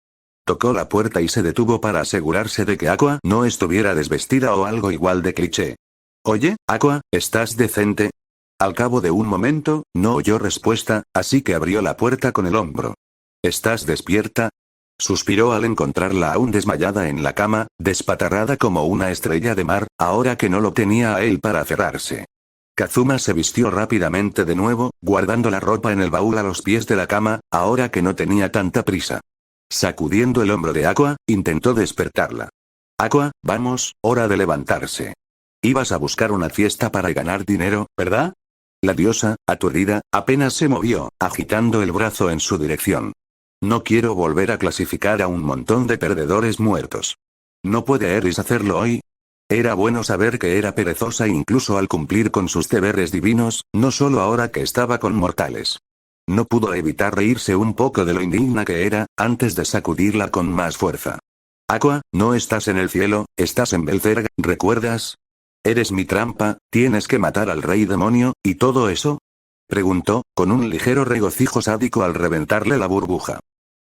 Tocó la puerta y se detuvo para asegurarse de que Aqua no estuviera desvestida o algo igual de cliché. Oye, Aqua, ¿estás decente? Al cabo de un momento, no oyó respuesta, así que abrió la puerta con el hombro. ¿Estás despierta? Suspiró al encontrarla aún desmayada en la cama, despatarrada como una estrella de mar, ahora que no lo tenía a él para aferrarse. Kazuma se vistió rápidamente de nuevo, guardando la ropa en el baúl a los pies de la cama, ahora que no tenía tanta prisa. Sacudiendo el hombro de Aqua, intentó despertarla. Aqua, vamos, hora de levantarse. Ibas a buscar una fiesta para ganar dinero, ¿verdad? La diosa, aturdida, apenas se movió, agitando el brazo en su dirección. No quiero volver a clasificar a un montón de perdedores muertos. ¿No puede Eris hacerlo hoy? Era bueno saber que era perezosa incluso al cumplir con sus deberes divinos, no solo ahora que estaba con mortales. No pudo evitar reírse un poco de lo indigna que era, antes de sacudirla con más fuerza. Aqua, no estás en el cielo, estás en Belzerga, ¿recuerdas? Eres mi trampa, tienes que matar al rey demonio, ¿y todo eso? Preguntó, con un ligero regocijo sádico al reventarle la burbuja.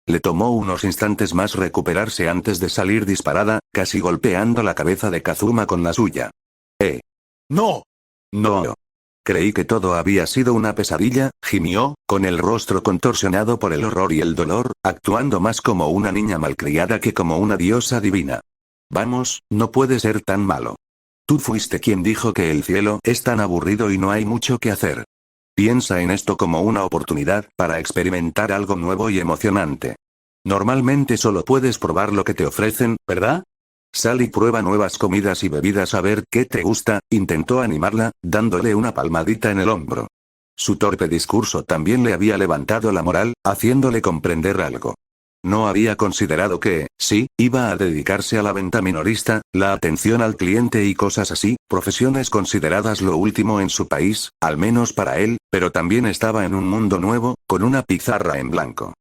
Le tomó unos instantes más recuperarse antes de salir disparada, casi golpeando la cabeza de Kazuma con la suya. ¡No! ¡No! Creí que todo había sido una pesadilla, gimió, con el rostro contorsionado por el horror y el dolor, actuando más como una niña malcriada que como una diosa divina. Vamos, no puede ser tan malo. Tú fuiste quien dijo que el cielo es tan aburrido y no hay mucho que hacer. Piensa en esto como una oportunidad para experimentar algo nuevo y emocionante. Normalmente solo puedes probar lo que te ofrecen, ¿verdad? Sal y prueba nuevas comidas y bebidas a ver qué te gusta, intentó animarla, dándole una palmadita en el hombro. Su torpe discurso también le había levantado la moral, haciéndole comprender algo. No había considerado que, sí, iba a dedicarse a la venta minorista, la atención al cliente y cosas así, profesiones consideradas lo último en su país, al menos para él, pero también estaba en un mundo nuevo, con una pizarra en blanco.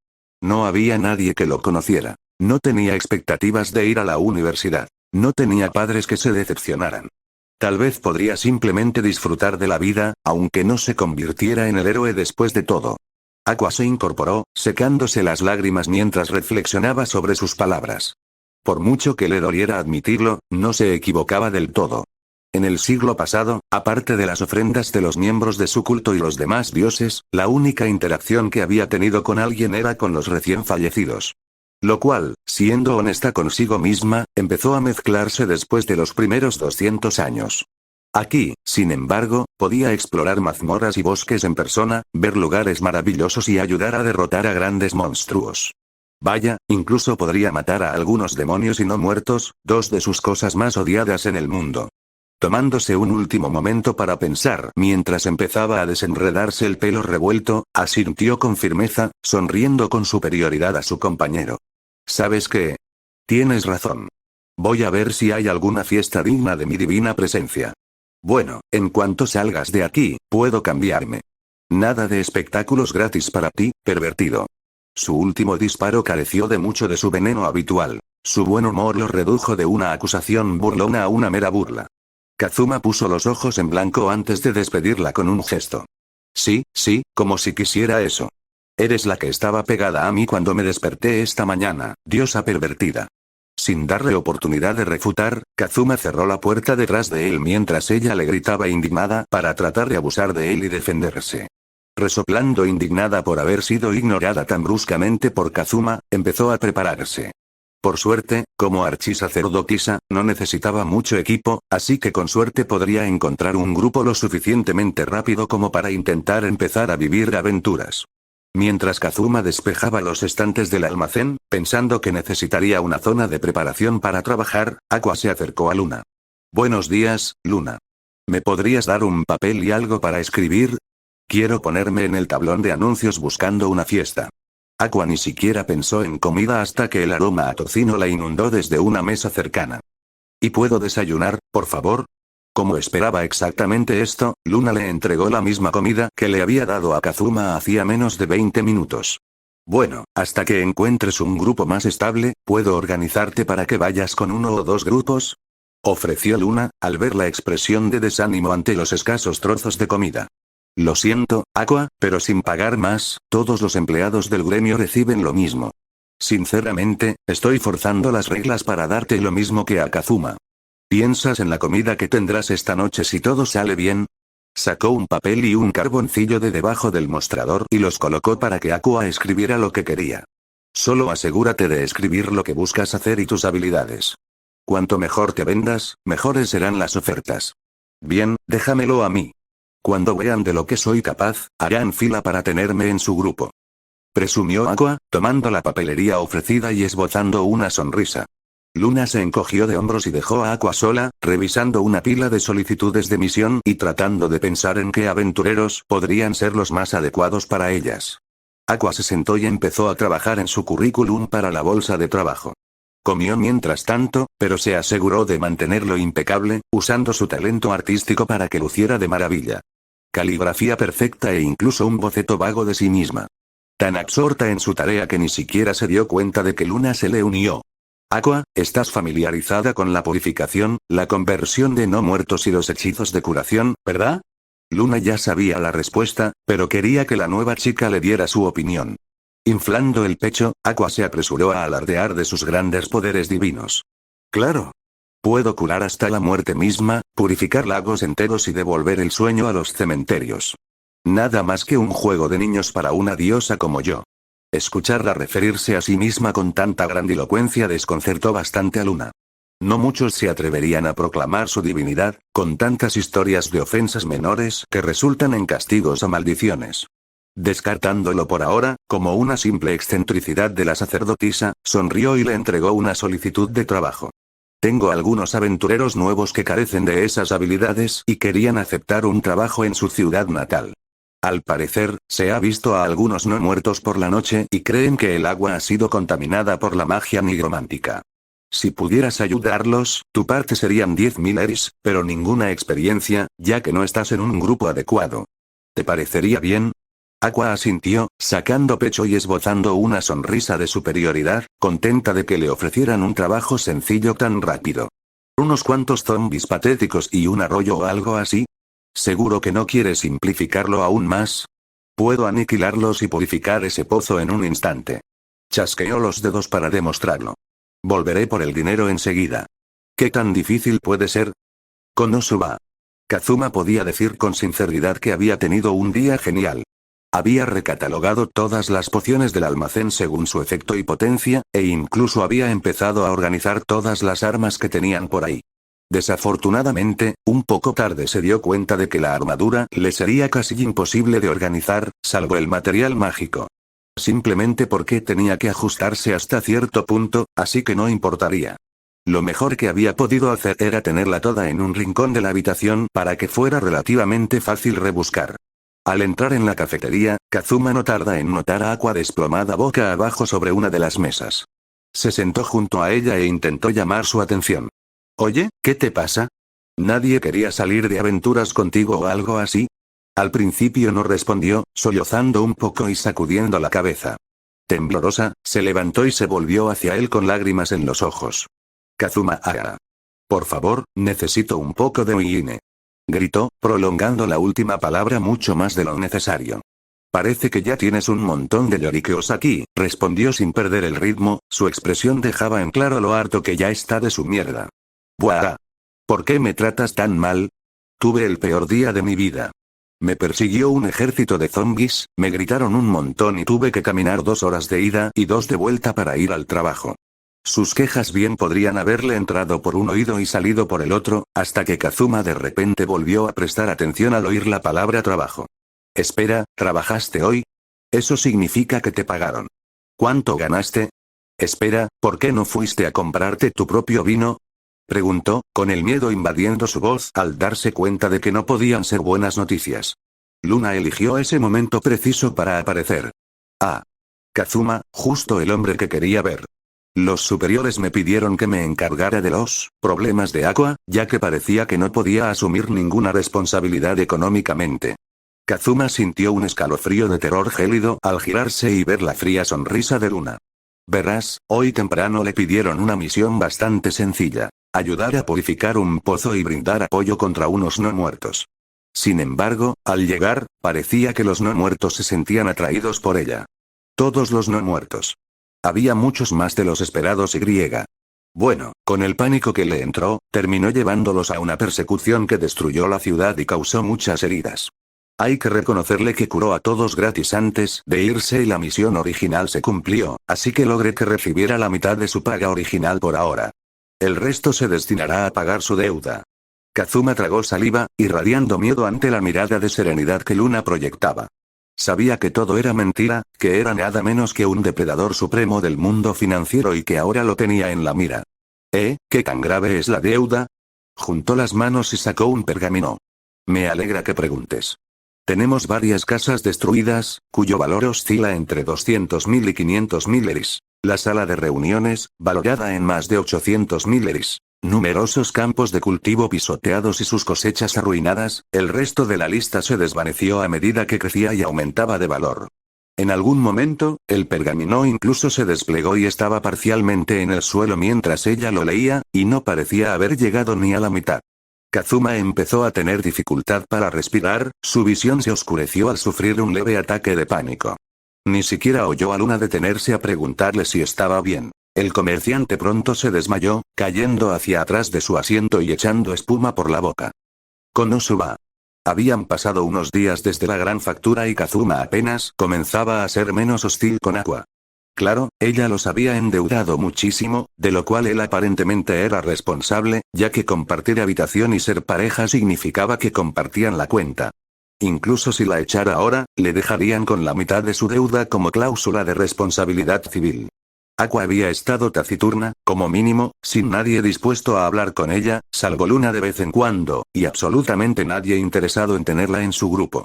No había nadie que lo conociera. No tenía expectativas de ir a la universidad. No tenía padres que se decepcionaran. Tal vez podría simplemente disfrutar de la vida, aunque no se convirtiera en el héroe después de todo. Aqua se incorporó, secándose las lágrimas mientras reflexionaba sobre sus palabras. Por mucho que le doliera admitirlo, no se equivocaba del todo. En el siglo pasado, aparte de las ofrendas de los miembros de su culto y los demás dioses, la única interacción que había tenido con alguien era con los recién fallecidos. Lo cual, siendo honesta consigo misma, empezó a mezclarse después de los primeros 200 años. Aquí, sin embargo, podía explorar mazmorras y bosques en persona, ver lugares maravillosos y ayudar a derrotar a grandes monstruos. Vaya, incluso podría matar a algunos demonios y no muertos, dos de sus cosas más odiadas en el mundo. Tomándose un último momento para pensar mientras empezaba a desenredarse el pelo revuelto, asintió con firmeza, sonriendo con superioridad a su compañero. ¿Sabes qué? Tienes razón. Voy a ver si hay alguna fiesta digna de mi divina presencia. Bueno, en cuanto salgas de aquí, puedo cambiarme. Nada de espectáculos gratis para ti, pervertido. Su último disparo careció de mucho de su veneno habitual. Su buen humor lo redujo de una acusación burlona a una mera burla. Kazuma puso los ojos en blanco antes de despedirla con un gesto. Sí, como si quisiera eso. Eres la que estaba pegada a mí cuando me desperté esta mañana, diosa pervertida. Sin darle oportunidad de refutar, Kazuma cerró la puerta detrás de él mientras ella le gritaba indignada para tratar de abusar de él y defenderse. Resoplando indignada por haber sido ignorada tan bruscamente por Kazuma, empezó a prepararse. Por suerte, como archisacerdotisa, no necesitaba mucho equipo, así que con suerte podría encontrar un grupo lo suficientemente rápido como para intentar empezar a vivir aventuras. Mientras Kazuma despejaba los estantes del almacén, pensando que necesitaría una zona de preparación para trabajar, Aqua se acercó a Luna. Buenos días, Luna. ¿Me podrías dar un papel y algo para escribir? Quiero ponerme en el tablón de anuncios buscando una fiesta. Aqua ni siquiera pensó en comida hasta que el aroma a tocino la inundó desde una mesa cercana. ¿Y puedo desayunar, por favor? Como esperaba exactamente esto, Luna le entregó la misma comida que le había dado a Kazuma hacía menos de 20 minutos. Bueno, hasta que encuentres un grupo más estable, ¿puedo organizarte para que vayas con uno o dos grupos? Ofreció Luna, al ver la expresión de desánimo ante los escasos trozos de comida. Lo siento, Aqua, pero sin pagar más, todos los empleados del gremio reciben lo mismo. Sinceramente, estoy forzando las reglas para darte lo mismo que a Kazuma. ¿Piensas en la comida que tendrás esta noche si todo sale bien? Sacó un papel y un carboncillo de debajo del mostrador y los colocó para que Aqua escribiera lo que quería. Solo asegúrate de escribir lo que buscas hacer y tus habilidades. Cuanto mejor te vendas, mejores serán las ofertas. Bien, déjamelo a mí. Cuando vean de lo que soy capaz, harán fila para tenerme en su grupo. Presumió Aqua, tomando la papelería ofrecida y esbozando una sonrisa. Luna se encogió de hombros y dejó a Aqua sola, revisando una pila de solicitudes de misión y tratando de pensar en qué aventureros podrían ser los más adecuados para ellas. Aqua se sentó y empezó a trabajar en su currículum para la bolsa de trabajo. Comió mientras tanto, pero se aseguró de mantenerlo impecable, usando su talento artístico para que luciera de maravilla. Caligrafía perfecta e incluso un boceto vago de sí misma. Tan absorta en su tarea que ni siquiera se dio cuenta de que Luna se le unió. Aqua, estás familiarizada con la purificación, la conversión de no muertos y los hechizos de curación, ¿verdad? Luna ya sabía la respuesta, pero quería que la nueva chica le diera su opinión. Inflando el pecho, Aqua se apresuró a alardear de sus grandes poderes divinos. Claro. Puedo curar hasta la muerte misma, purificar lagos enteros y devolver el sueño a los cementerios. Nada más que un juego de niños para una diosa como yo. Escucharla referirse a sí misma con tanta grandilocuencia desconcertó bastante a Luna. No muchos se atreverían a proclamar su divinidad, con tantas historias de ofensas menores que resultan en castigos o maldiciones. Descartándolo por ahora, como una simple excentricidad de la sacerdotisa, sonrió y le entregó una solicitud de trabajo. Tengo algunos aventureros nuevos que carecen de esas habilidades y querían aceptar un trabajo en su ciudad natal. Al parecer, se ha visto a algunos no muertos por la noche y creen que el agua ha sido contaminada por la magia nigromántica. Si pudieras ayudarlos, tu parte serían 10.000 eris, pero ninguna experiencia, ya que no estás en un grupo adecuado. ¿Te parecería bien? Aqua asintió, sacando pecho y esbozando una sonrisa de superioridad, contenta de que le ofrecieran un trabajo sencillo tan rápido. ¿Unos cuantos zombies patéticos y un arroyo o algo así? ¿Seguro que no quieres simplificarlo aún más? Puedo aniquilarlos y purificar ese pozo en un instante. Chasqueó los dedos para demostrarlo. Volveré por el dinero enseguida. ¿Qué tan difícil puede ser? Konosuba. Kazuma podía decir con sinceridad que había tenido un día genial. Había recatalogado todas las pociones del almacén según su efecto y potencia, e incluso había empezado a organizar todas las armas que tenían por ahí. Desafortunadamente, un poco tarde se dio cuenta de que la armadura le sería casi imposible de organizar, salvo el material mágico. Simplemente porque tenía que ajustarse hasta cierto punto, así que no importaría. Lo mejor que había podido hacer era tenerla toda en un rincón de la habitación para que fuera relativamente fácil rebuscar. Al entrar en la cafetería, Kazuma no tarda en notar a Aqua desplomada boca abajo sobre una de las mesas. Se sentó junto a ella e intentó llamar su atención. Oye, ¿qué te pasa? ¿Nadie quería salir de aventuras contigo o algo así? Al principio no respondió, sollozando un poco y sacudiendo la cabeza. Temblorosa, se levantó y se volvió hacia él con lágrimas en los ojos. Kazuma, por favor, necesito un poco de uine. Gritó, prolongando la última palabra mucho más de lo necesario. Parece que ya tienes un montón de lloriqueos aquí, respondió sin perder el ritmo, su expresión dejaba en claro lo harto que ya está de su mierda. Buah. ¿Por qué me tratas tan mal? Tuve el peor día de mi vida. Me persiguió un ejército de zombies, me gritaron un montón y tuve que caminar 2 horas de ida y 2 de vuelta para ir al trabajo. Sus quejas bien podrían haberle entrado por un oído y salido por el otro, hasta que Kazuma de repente volvió a prestar atención al oír la palabra trabajo. Espera, ¿trabajaste hoy? Eso significa que te pagaron. ¿Cuánto ganaste? Espera, ¿por qué no fuiste a comprarte tu propio vino? Preguntó, con el miedo invadiendo su voz al darse cuenta de que no podían ser buenas noticias. Luna eligió ese momento preciso para aparecer. Ah. Kazuma, justo el hombre que quería ver. Los superiores me pidieron que me encargara de los problemas de Aqua, ya que parecía que no podía asumir ninguna responsabilidad económicamente. Kazuma sintió un escalofrío de terror gélido al girarse y ver la fría sonrisa de Luna. Verás, hoy temprano le pidieron una misión bastante sencilla. Ayudar a purificar un pozo y brindar apoyo contra unos no muertos. Sin embargo, al llegar, parecía que los no muertos se sentían atraídos por ella. Todos los no muertos. Había muchos más de los esperados y griega. Bueno, con el pánico que le entró, terminó llevándolos a una persecución que destruyó la ciudad y causó muchas heridas. Hay que reconocerle que curó a todos gratis antes de irse y la misión original se cumplió, así que logré que recibiera la mitad de su paga original por ahora. El resto se destinará a pagar su deuda. Kazuma tragó saliva, irradiando miedo ante la mirada de serenidad que Luna proyectaba. Sabía que todo era mentira, que era nada menos que un depredador supremo del mundo financiero y que ahora lo tenía en la mira. ¿Qué tan grave es la deuda? Juntó las manos y sacó un pergamino. Me alegra que preguntes. Tenemos varias casas destruidas, cuyo valor oscila entre 200.000 y 500.000 eris. La sala de reuniones, valorada en más de 800.000 eris. Numerosos campos de cultivo pisoteados y sus cosechas arruinadas, el resto de la lista se desvaneció a medida que crecía y aumentaba de valor. En algún momento, el pergamino incluso se desplegó y estaba parcialmente en el suelo mientras ella lo leía, y no parecía haber llegado ni a la mitad. Kazuma empezó a tener dificultad para respirar, su visión se oscureció al sufrir un leve ataque de pánico. Ni siquiera oyó a Luna detenerse a preguntarle si estaba bien. El comerciante pronto se desmayó, cayendo hacia atrás de su asiento y echando espuma por la boca. Konosuba. Habían pasado unos días desde la gran factura y Kazuma apenas comenzaba a ser menos hostil con Aqua. Claro, ella los había endeudado muchísimo, de lo cual él aparentemente era responsable, ya que compartir habitación y ser pareja significaba que compartían la cuenta. Incluso si la echara ahora, le dejarían con la mitad de su deuda como cláusula de responsabilidad civil. Aqua había estado taciturna, como mínimo, sin nadie dispuesto a hablar con ella, salvo Luna de vez en cuando, y absolutamente nadie interesado en tenerla en su grupo.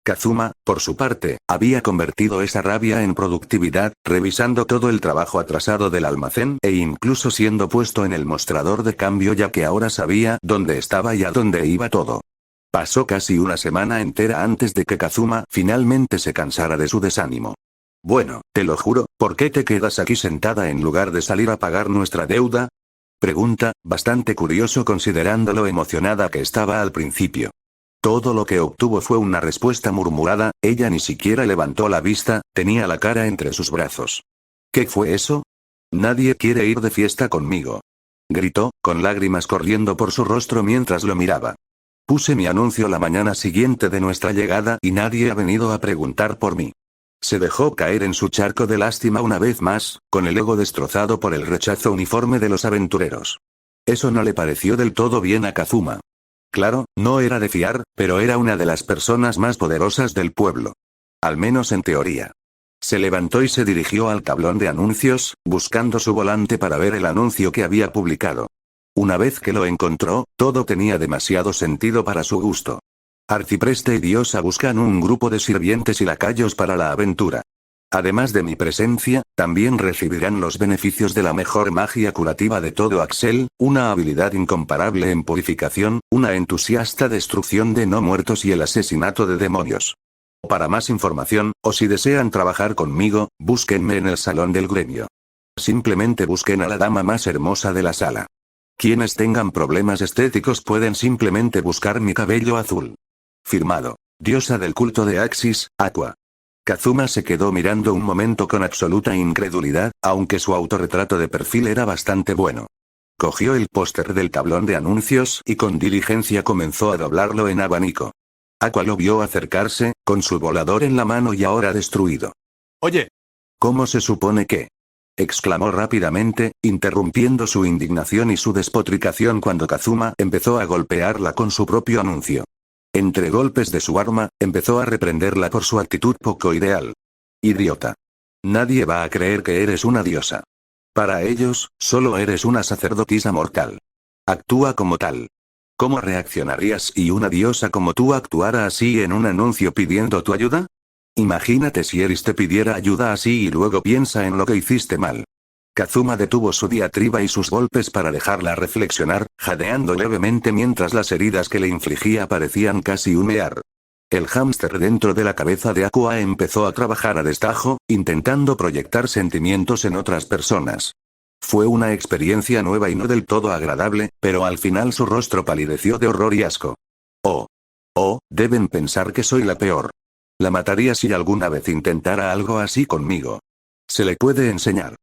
Kazuma, por su parte, había convertido esa rabia en productividad, revisando todo el trabajo atrasado del almacén e incluso siendo puesto en el mostrador de cambio ya que ahora sabía dónde estaba y a dónde iba todo. Pasó casi una semana entera antes de que Kazuma finalmente se cansara de su desánimo. Bueno, te lo juro, ¿por qué te quedas aquí sentada en lugar de salir a pagar nuestra deuda? Pregunta, bastante curioso considerando lo emocionada que estaba al principio. Todo lo que obtuvo fue una respuesta murmurada, ella ni siquiera levantó la vista, tenía la cara entre sus brazos. ¿Qué fue eso? Nadie quiere ir de fiesta conmigo. Gritó, con lágrimas corriendo por su rostro mientras lo miraba. Puse mi anuncio la mañana siguiente de nuestra llegada y nadie ha venido a preguntar por mí. Se dejó caer en su charco de lástima una vez más, con el ego destrozado por el rechazo uniforme de los aventureros. Eso no le pareció del todo bien a Kazuma. Claro, no era de fiar, pero era una de las personas más poderosas del pueblo. Al menos en teoría. Se levantó y se dirigió al tablón de anuncios, buscando su volante para ver el anuncio que había publicado. Una vez que lo encontró, todo tenía demasiado sentido para su gusto. Arcipreste y Diosa buscan un grupo de sirvientes y lacayos para la aventura. Además de mi presencia, también recibirán los beneficios de la mejor magia curativa de todo Axel, una habilidad incomparable en purificación, una entusiasta destrucción de no muertos y el asesinato de demonios. Para más información, o si desean trabajar conmigo, búsquenme en el salón del gremio. Simplemente busquen a la dama más hermosa de la sala. Quienes tengan problemas estéticos pueden simplemente buscar mi cabello azul. Firmado. Diosa del culto de Axis, Aqua. Kazuma se quedó mirando un momento con absoluta incredulidad, aunque su autorretrato de perfil era bastante bueno. Cogió el póster del tablón de anuncios y con diligencia comenzó a doblarlo en abanico. Aqua lo vio acercarse, con su volador en la mano y ahora destruido. Oye, ¿Cómo se supone que? Exclamó rápidamente, interrumpiendo su indignación y su despotricación cuando Kazuma empezó a golpearla con su propio anuncio. Entre golpes de su arma, empezó a reprenderla por su actitud poco ideal. Idiota. Nadie va a creer que eres una diosa. Para ellos, solo eres una sacerdotisa mortal. Actúa como tal. ¿Cómo reaccionarías si una diosa como tú actuara así en un anuncio pidiendo tu ayuda? Imagínate si Eris te pidiera ayuda así y luego piensa en lo que hiciste mal. Kazuma detuvo su diatriba y sus golpes para dejarla reflexionar, jadeando levemente mientras las heridas que le infligía parecían casi humear. El hámster dentro de la cabeza de Aqua empezó a trabajar a destajo, intentando proyectar sentimientos en otras personas. Fue una experiencia nueva y no del todo agradable, pero al final su rostro palideció de horror y asco. Oh, deben pensar que soy la peor. La mataría si alguna vez intentara algo así conmigo. Se le puede enseñar.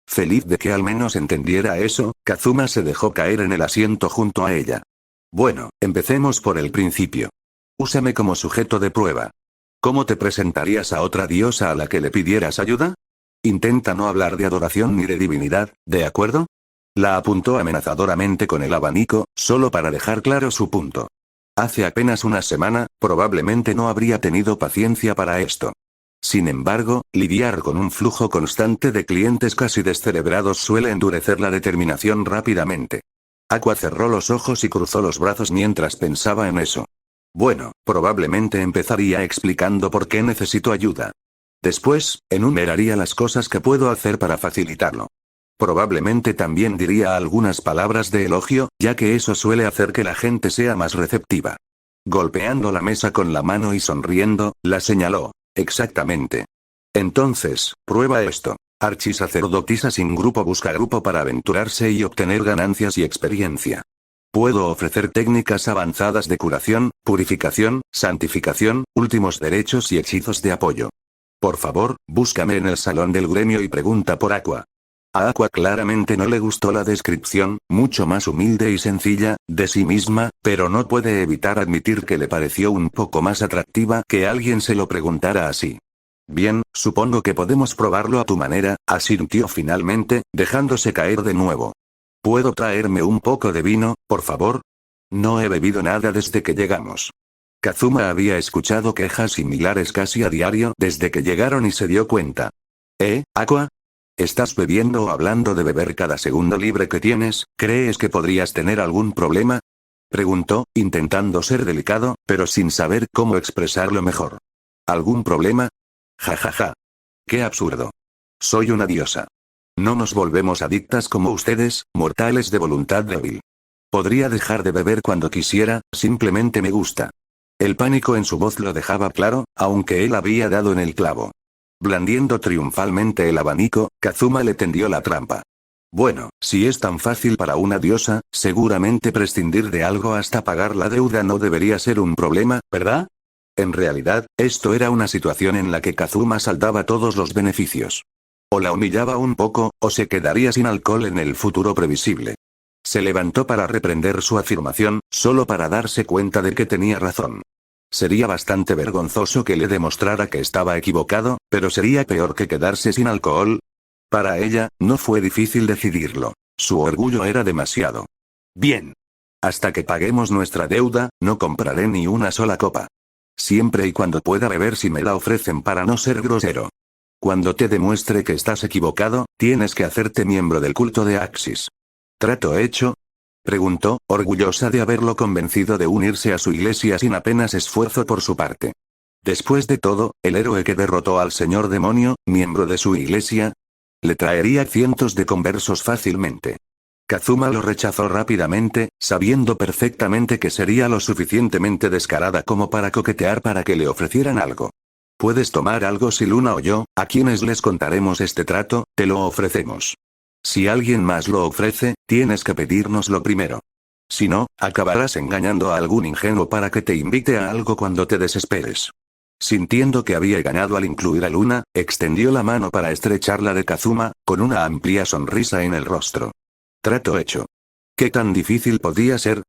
Feliz de que al menos entendiera eso, Kazuma se dejó caer en el asiento junto a ella. Bueno, empecemos por el principio. Úsame como sujeto de prueba. ¿Cómo te presentarías a otra diosa a la que le pidieras ayuda? Intenta no hablar de adoración ni de divinidad, ¿de acuerdo? La apuntó amenazadoramente con el abanico, solo para dejar claro su punto. Hace apenas una semana, probablemente no habría tenido paciencia para esto. Sin embargo, lidiar con un flujo constante de clientes casi descerebrados suele endurecer la determinación rápidamente. Aqua cerró los ojos y cruzó los brazos mientras pensaba en eso. Bueno, probablemente empezaría explicando por qué necesito ayuda. Después, enumeraría las cosas que puedo hacer para facilitarlo. Probablemente también diría algunas palabras de elogio, ya que eso suele hacer que la gente sea más receptiva. Golpeando la mesa con la mano y sonriendo, la señaló. Exactamente. Entonces, prueba esto. Archisacerdotisa sin grupo busca grupo para aventurarse y obtener ganancias y experiencia. Puedo ofrecer técnicas avanzadas de curación, purificación, santificación, últimos derechos y hechizos de apoyo. Por favor, búscame en el salón del gremio y pregunta por Aqua. A Aqua claramente no le gustó la descripción, mucho más humilde y sencilla, de sí misma, pero no puede evitar admitir que le pareció un poco más atractiva que alguien se lo preguntara así. Bien, supongo que podemos probarlo a tu manera, asintió finalmente, dejándose caer de nuevo. ¿Puedo traerme un poco de vino, por favor? No he bebido nada desde que llegamos. Kazuma había escuchado quejas similares casi a diario desde que llegaron y se dio cuenta. Aqua? ¿Estás bebiendo o hablando de beber cada segundo libre que tienes? ¿Crees que podrías tener algún problema? Preguntó, intentando ser delicado, pero sin saber cómo expresarlo mejor. ¿Algún problema? Ja. ¡Qué absurdo! Soy una diosa. No nos volvemos adictas como ustedes, mortales de voluntad débil. Podría dejar de beber cuando quisiera, simplemente me gusta. El pánico en su voz lo dejaba claro, aunque él había dado en el clavo. Blandiendo triunfalmente el abanico, Kazuma le tendió la trampa. Bueno, si es tan fácil para una diosa, seguramente prescindir de algo hasta pagar la deuda no debería ser un problema, ¿verdad? En realidad, esto era una situación en la que Kazuma saldaba todos los beneficios. O la humillaba un poco, o se quedaría sin alcohol en el futuro previsible. Se levantó para reprender su afirmación, solo para darse cuenta de que tenía razón. Sería bastante vergonzoso que le demostrara que estaba equivocado, pero sería peor que quedarse sin alcohol. Para ella, no fue difícil decidirlo. Su orgullo era demasiado. Bien. Hasta que paguemos nuestra deuda, no compraré ni una sola copa. Siempre y cuando pueda beber si me la ofrecen para no ser grosero. Cuando te demuestre que estás equivocado, tienes que hacerte miembro del culto de Axis. ¿Trato hecho? Preguntó, orgullosa de haberlo convencido de unirse a su iglesia sin apenas esfuerzo por su parte. Después de todo, el héroe que derrotó al señor demonio, miembro de su iglesia, le traería cientos de conversos fácilmente. Kazuma lo rechazó rápidamente, sabiendo perfectamente que sería lo suficientemente descarada como para coquetear para que le ofrecieran algo. Puedes tomar algo si Luna o yo, a quienes les contaremos este trato, te lo ofrecemos. Si alguien más lo ofrece, tienes que pedírnoslo primero. Si no, acabarás engañando a algún ingenuo para que te invite a algo cuando te desesperes. Sintiendo que había ganado al incluir a Luna, extendió la mano para estrechar la de Kazuma, con una amplia sonrisa en el rostro. Trato hecho. ¿Qué tan difícil podía ser?